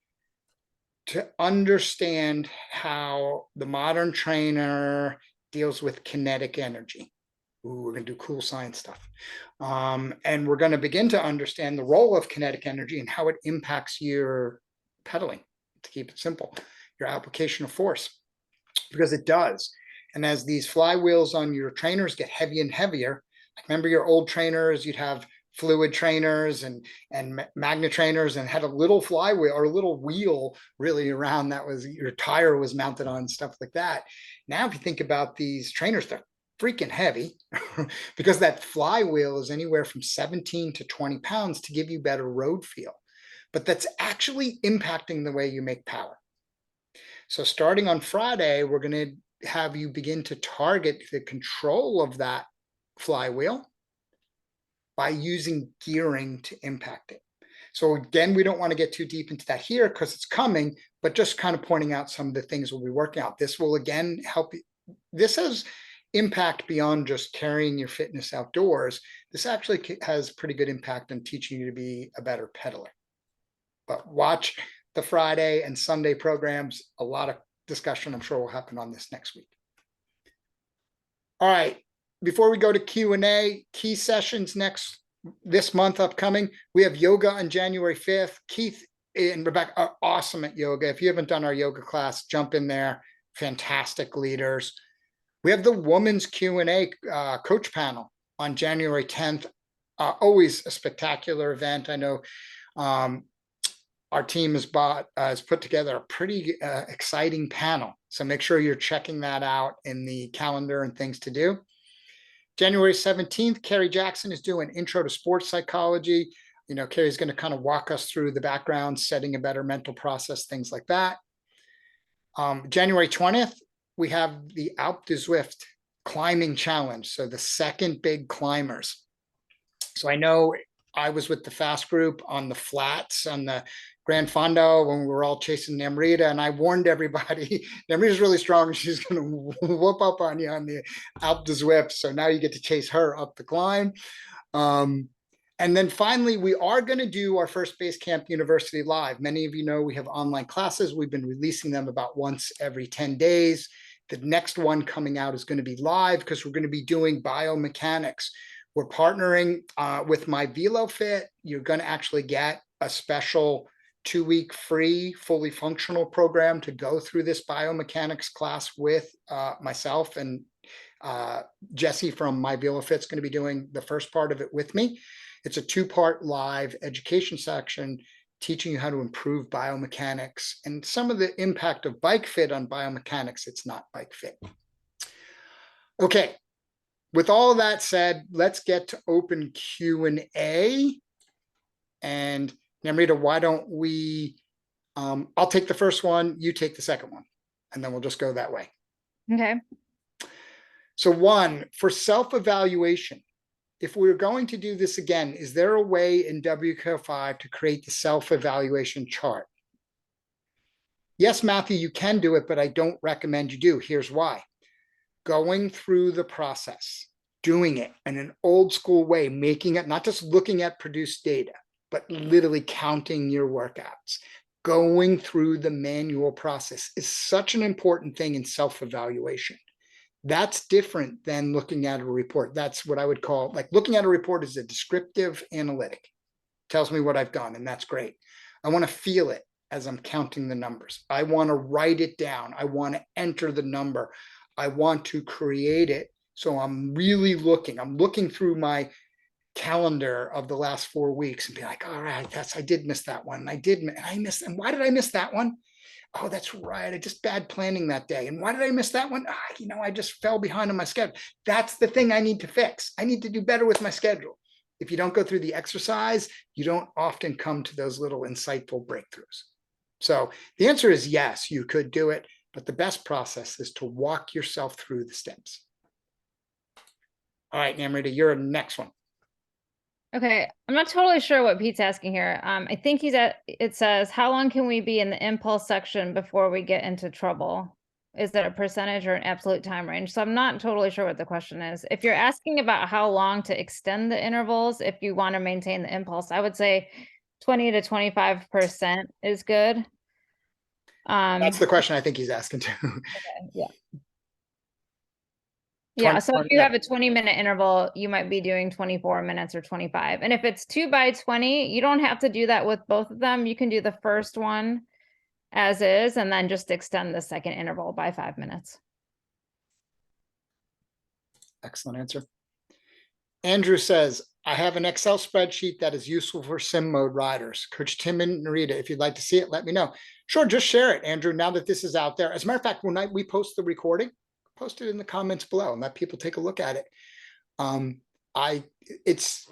[SPEAKER 1] to understand how the modern trainer deals with kinetic energy. Ooh, we're going to do cool science stuff. And we're going to begin to understand the role of kinetic energy and how it impacts your pedaling, to keep it simple, your application of force, because it does. And as these flywheels on your trainers get heavy and heavier, remember your old trainers, you'd have fluid trainers and magnet trainers, and had a little flywheel or a little wheel really around that was your tire was mounted on, stuff like that. Now, if you think about these trainers, they're freaking heavy because that flywheel is anywhere from 17 to 20 pounds to give you better road feel. But that's actually impacting the way you make power. So starting on Friday, we're going to have you begin to target the control of that flywheel by using gearing to impact it. So again, we don't want to get too deep into that here because it's coming, but just kind of pointing out some of the things we'll be working out. This will again help you. This has impact beyond just carrying your fitness outdoors. This actually has pretty good impact on teaching you to be a better pedaler. But watch the Friday and Sunday programs. A lot of discussion, I'm sure, will happen on this next week. All right. Before we go to Q&A, key sessions this month upcoming, we have yoga on January 5th. Keith and Rebecca are awesome at yoga. If you haven't done our yoga class, jump in there. Fantastic leaders. We have the women's Q&A coach panel on January 10th. Always a spectacular event. I know our team has put together a pretty exciting panel. So make sure you're checking that out in the calendar and things to do. January 17th, Carrie Jackson is doing Intro to Sports Psychology. You know, Carrie's going to kind of walk us through the background, setting a better mental process, things like that. January 20th, we have the Alpe du Zwift climbing challenge. So the second big climbers. So I know I was with the fast group on the flats on the Gran Fondo when we were all chasing Namrita, and I warned everybody, Namrita's really strong and she's going to whoop up on you on the Alpe du Zwift. So now you get to chase her up the climb. And then finally, we are going to do our first Basecamp University live. Many of you know we have online classes. We've been releasing them about once every 10 days. The next one coming out is going to be live because we're going to be doing biomechanics. We're partnering with My VeloFit. You're going to actually get a special 2-week free, fully functional program to go through this biomechanics class with myself, and Jesse from My VeloFit is going to be doing the first part of it with me. It's a 2-part live education section teaching you how to improve biomechanics and some of the impact of Bike Fit on biomechanics. It's not Bike Fit. Okay. With all of that said, let's get to open Q&A. And Namrita, why don't we, I'll take the first one, you take the second one, and then we'll just go that way.
[SPEAKER 2] Okay.
[SPEAKER 1] So 1, for self-evaluation, if we're going to do this again, is there a way in WKO5 to create the self-evaluation chart? Yes, Matthew, you can do it, but I don't recommend you do. Here's why. Going through the process, doing it in an old school way, making it, not just looking at produced data, but literally counting your workouts, going through the manual process is such an important thing in self-evaluation. That's different than looking at a report. That's what I would call, like, looking at a report is a descriptive analytic. Tells me what I've done, and that's great. I want to feel it as I'm counting the numbers. I want to write it down. I want to enter the number. I want to create it. So I'm really looking. I'm looking through my calendar of the last 4 weeks and be like, all right, I did miss that one. I missed. And why did I miss that one? Oh, that's right. I just bad planning that day. And why did I miss that one? I just fell behind on my schedule. That's the thing I need to fix. I need to do better with my schedule. if you don't go through the exercise, you don't often come to those little insightful breakthroughs. So the answer is yes, you could do it, but the best process is to walk yourself through the steps. All right, Namrita, you're next one.
[SPEAKER 2] Okay, I'm not totally sure what Pete's asking here. I think it says, how long can we be in the impulse section before we get into trouble? Is that a percentage or an absolute time range? So I'm not totally sure what the question is. If you're asking about how long to extend the intervals, if you want to maintain the impulse, I would say 20 to 25% is good.
[SPEAKER 1] That's the question I think he's asking too.
[SPEAKER 2] Yeah. Yeah, so if you
[SPEAKER 1] yeah.
[SPEAKER 2] have a 20-minute interval, you might be doing 24 minutes or 25. And if it's 2 by 20, you don't have to do that with both of them. You can do the first one as is, and then just extend the second interval by 5 minutes.
[SPEAKER 1] Excellent answer. Andrew says, I have an Excel spreadsheet that is useful for sim mode riders. Coach Tim and Narita, if you'd like to see it, let me know. Sure, just share it, Andrew, now that this is out there. As a matter of fact, when we post the recording, post it in the comments below and let people take a look at it. It's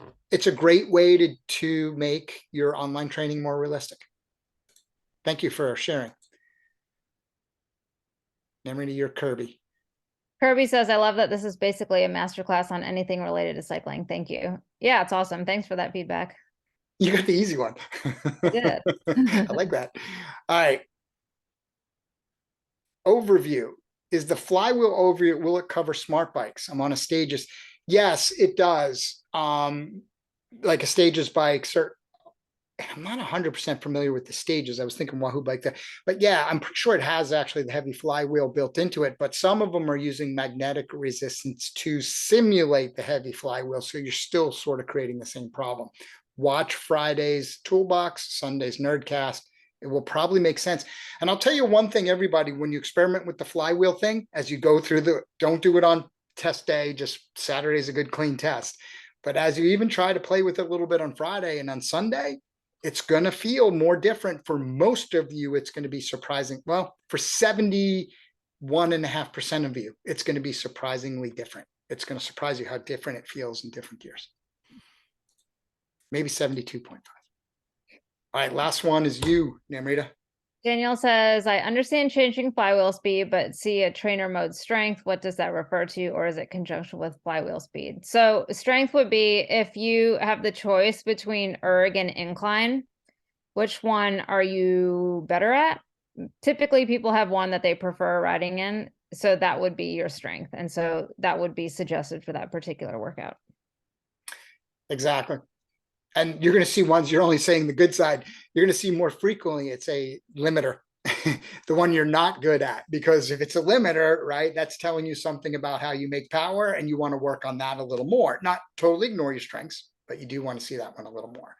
[SPEAKER 1] a great way to make your online training more realistic. Thank you for sharing. Namrita, you're Kirby.
[SPEAKER 2] Kirby says, I love that this is basically a masterclass on anything related to cycling. Thank you. Yeah, it's awesome. Thanks for that feedback.
[SPEAKER 1] You got the easy one.
[SPEAKER 2] I did.
[SPEAKER 1] I like that. All right. Overview. Is the flywheel overview, will it cover smart bikes? I'm on a Stages. Yes, it does. Like a Stages bike, I'm not 100% familiar with the Stages. I was thinking Wahoo bike there, but yeah, I'm pretty sure it has actually the heavy flywheel built into it, but some of them are using magnetic resistance to simulate the heavy flywheel. So you're still sort of creating the same problem. Watch Friday's Toolbox, Sunday's Nerdcast. It will probably make sense. And I'll tell you one thing, everybody, when you experiment with the flywheel thing, as you go through don't do it on test day, just Saturday's a good clean test. But as you even try to play with it a little bit on Friday and on Sunday, it's going to feel more different. For most of you, it's going to be surprising. Well, for 71.5% of you, it's going to be surprisingly different. It's going to surprise you how different it feels in different gears. Maybe 72.5. All right, last one is you, Namrita.
[SPEAKER 2] Danielle says, I understand changing flywheel speed, but see a trainer mode strength. What does that refer to? Or is it conjunction with flywheel speed? So strength would be if you have the choice between erg and incline, which one are you better at? Typically people have one that they prefer riding in. So that would be your strength. And so that would be suggested for that particular workout.
[SPEAKER 1] Exactly. And you're going to see ones you're only saying the good side. You're going to see more frequently it's a limiter, the one you're not good at. Because if it's a limiter, right, that's telling you something about how you make power, and you want to work on that a little more. Not totally ignore your strengths, but you do want to see that one a little more.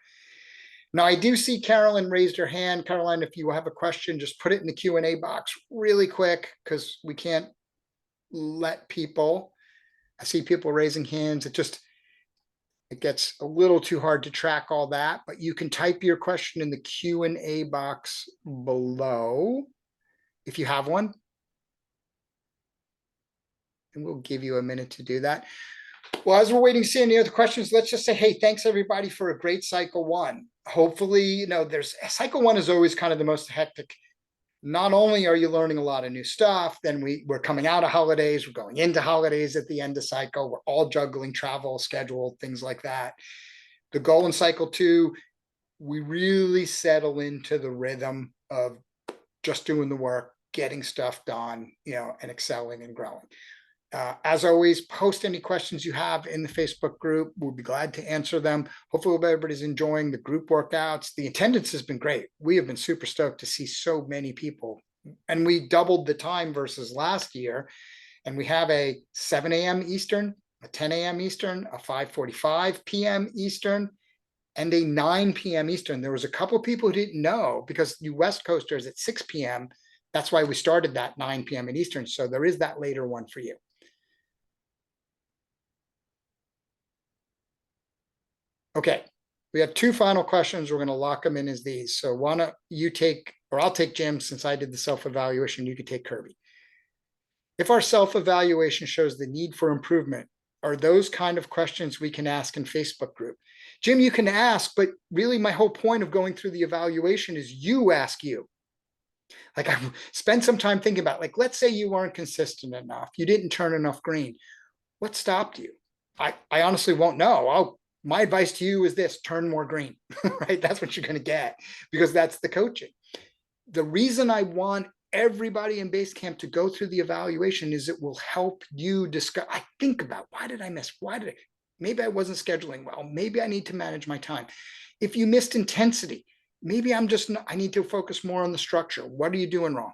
[SPEAKER 1] Now, I do see Carolyn raised her hand. Caroline, if you have a question, just put it in the Q&A box really quick, because we can't let people. I see people raising hands. It gets a little too hard to track all that, but you can type your question in the Q&A box below if you have one. And we'll give you a minute to do that. Well, as we're waiting to see any other questions, let's just say, hey, thanks everybody for a great cycle one. Hopefully, there's cycle one is always kind of the most hectic. Not only are you learning a lot of new stuff, then we're coming out of holidays, we're going into holidays at the end of cycle, we're all juggling travel, schedule, things like that. The goal in cycle two, we really settle into the rhythm of just doing the work, getting stuff done, and excelling and growing. As always, post any questions you have in the Facebook group. We'll be glad to answer them. Hopefully everybody's enjoying the group workouts. The attendance has been great. We have been super stoked to see so many people. And we doubled the time versus last year. And we have a 7 a.m. Eastern, a 10 a.m. Eastern, a 5:45 p.m. Eastern, and a 9 p.m. Eastern. There was a couple of people who didn't know, because you West Coasters at 6 p.m. That's why we started that 9 p.m. in Eastern. So there is that later one for you. Okay, we have two final questions. We're going to lock them in as these. So why don't you take, or I'll take Jim, since I did the self-evaluation, you could take Kirby. If our self-evaluation shows the need for improvement, are those kind of questions we can ask in Facebook group? Jim, you can ask, but really my whole point of going through the evaluation is you ask you. Like I spend some time thinking about, like, let's say you weren't consistent enough. You didn't turn enough green. What stopped you? I honestly won't know. My advice to you is this: turn more green, right? That's what you're going to get, because that's the coaching. The reason I want everybody in Basecamp to go through the evaluation is it will help you discuss. I think about, why did I miss? Maybe I wasn't scheduling well. Maybe I need to manage my time. If you missed intensity, maybe I need to focus more on the structure. What are you doing wrong?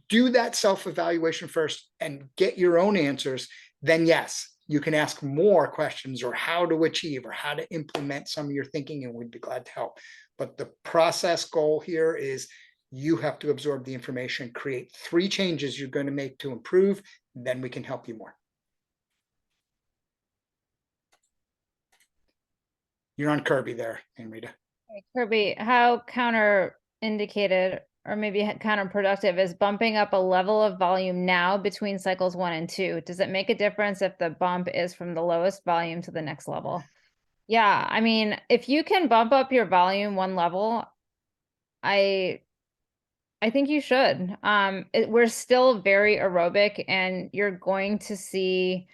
[SPEAKER 1] Do that self-evaluation first and get your own answers. Then yes, you can ask more questions, or how to achieve, or how to implement some of your thinking, and we'd be glad to help. But the process goal here is you have to absorb the information, create 3 changes you're going to make to improve, then we can help you more. You're on Kirby there, Amrita.
[SPEAKER 2] Kirby, how counter indicated or maybe counterproductive is bumping up a level of volume now between cycles 1 and 2? Does it make a difference if the bump is from the lowest volume to the next level? Yeah, I mean, if you can bump up your volume 1 level, I think you should. We're still very aerobic, and you're going to see,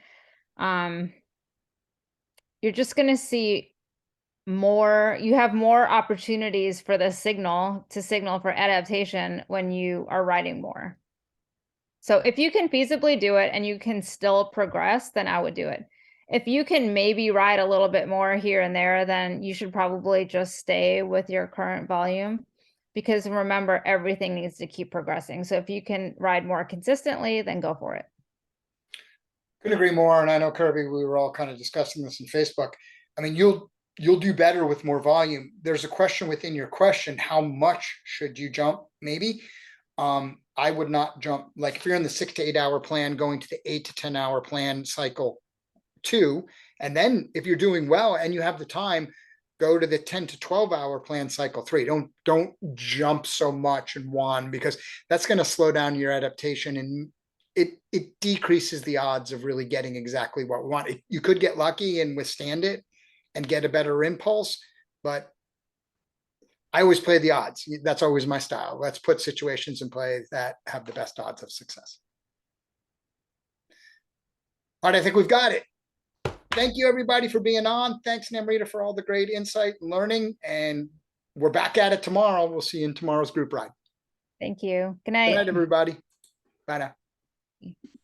[SPEAKER 2] you're just going to see more, you have more opportunities for the signal for adaptation when you are riding more. So if you can feasibly do it and you can still progress, then I would do it. If you can maybe ride a little bit more here and there, then you should probably just stay with your current volume, because remember, everything needs to keep progressing. So if you can ride more consistently, then go for it.
[SPEAKER 1] Couldn't agree more. And I know, Kirby, we were all kind of discussing this in Facebook. I mean, you'll do better with more volume. There's a question within your question: how much should you jump? Maybe I would not jump. Like if you're in the 6 to 8 hour plan, going to the 8 to 10 hour plan cycle 2, and then if you're doing well and you have the time, go to the 10 to 12 hour plan cycle 3. Don't jump so much in 1, because that's going to slow down your adaptation, and it decreases the odds of really getting exactly what we want. You could get lucky and withstand it and get a better impulse, but I always play the odds. That's always my style. Let's put situations in play that have the best odds of success. All right, I think we've got it. Thank you, everybody, for being on. Thanks, Namrita, for all the great insight and learning. And we're back at it tomorrow. We'll see you in tomorrow's group ride.
[SPEAKER 2] Thank you. Good night.
[SPEAKER 1] Good night, everybody. Bye now.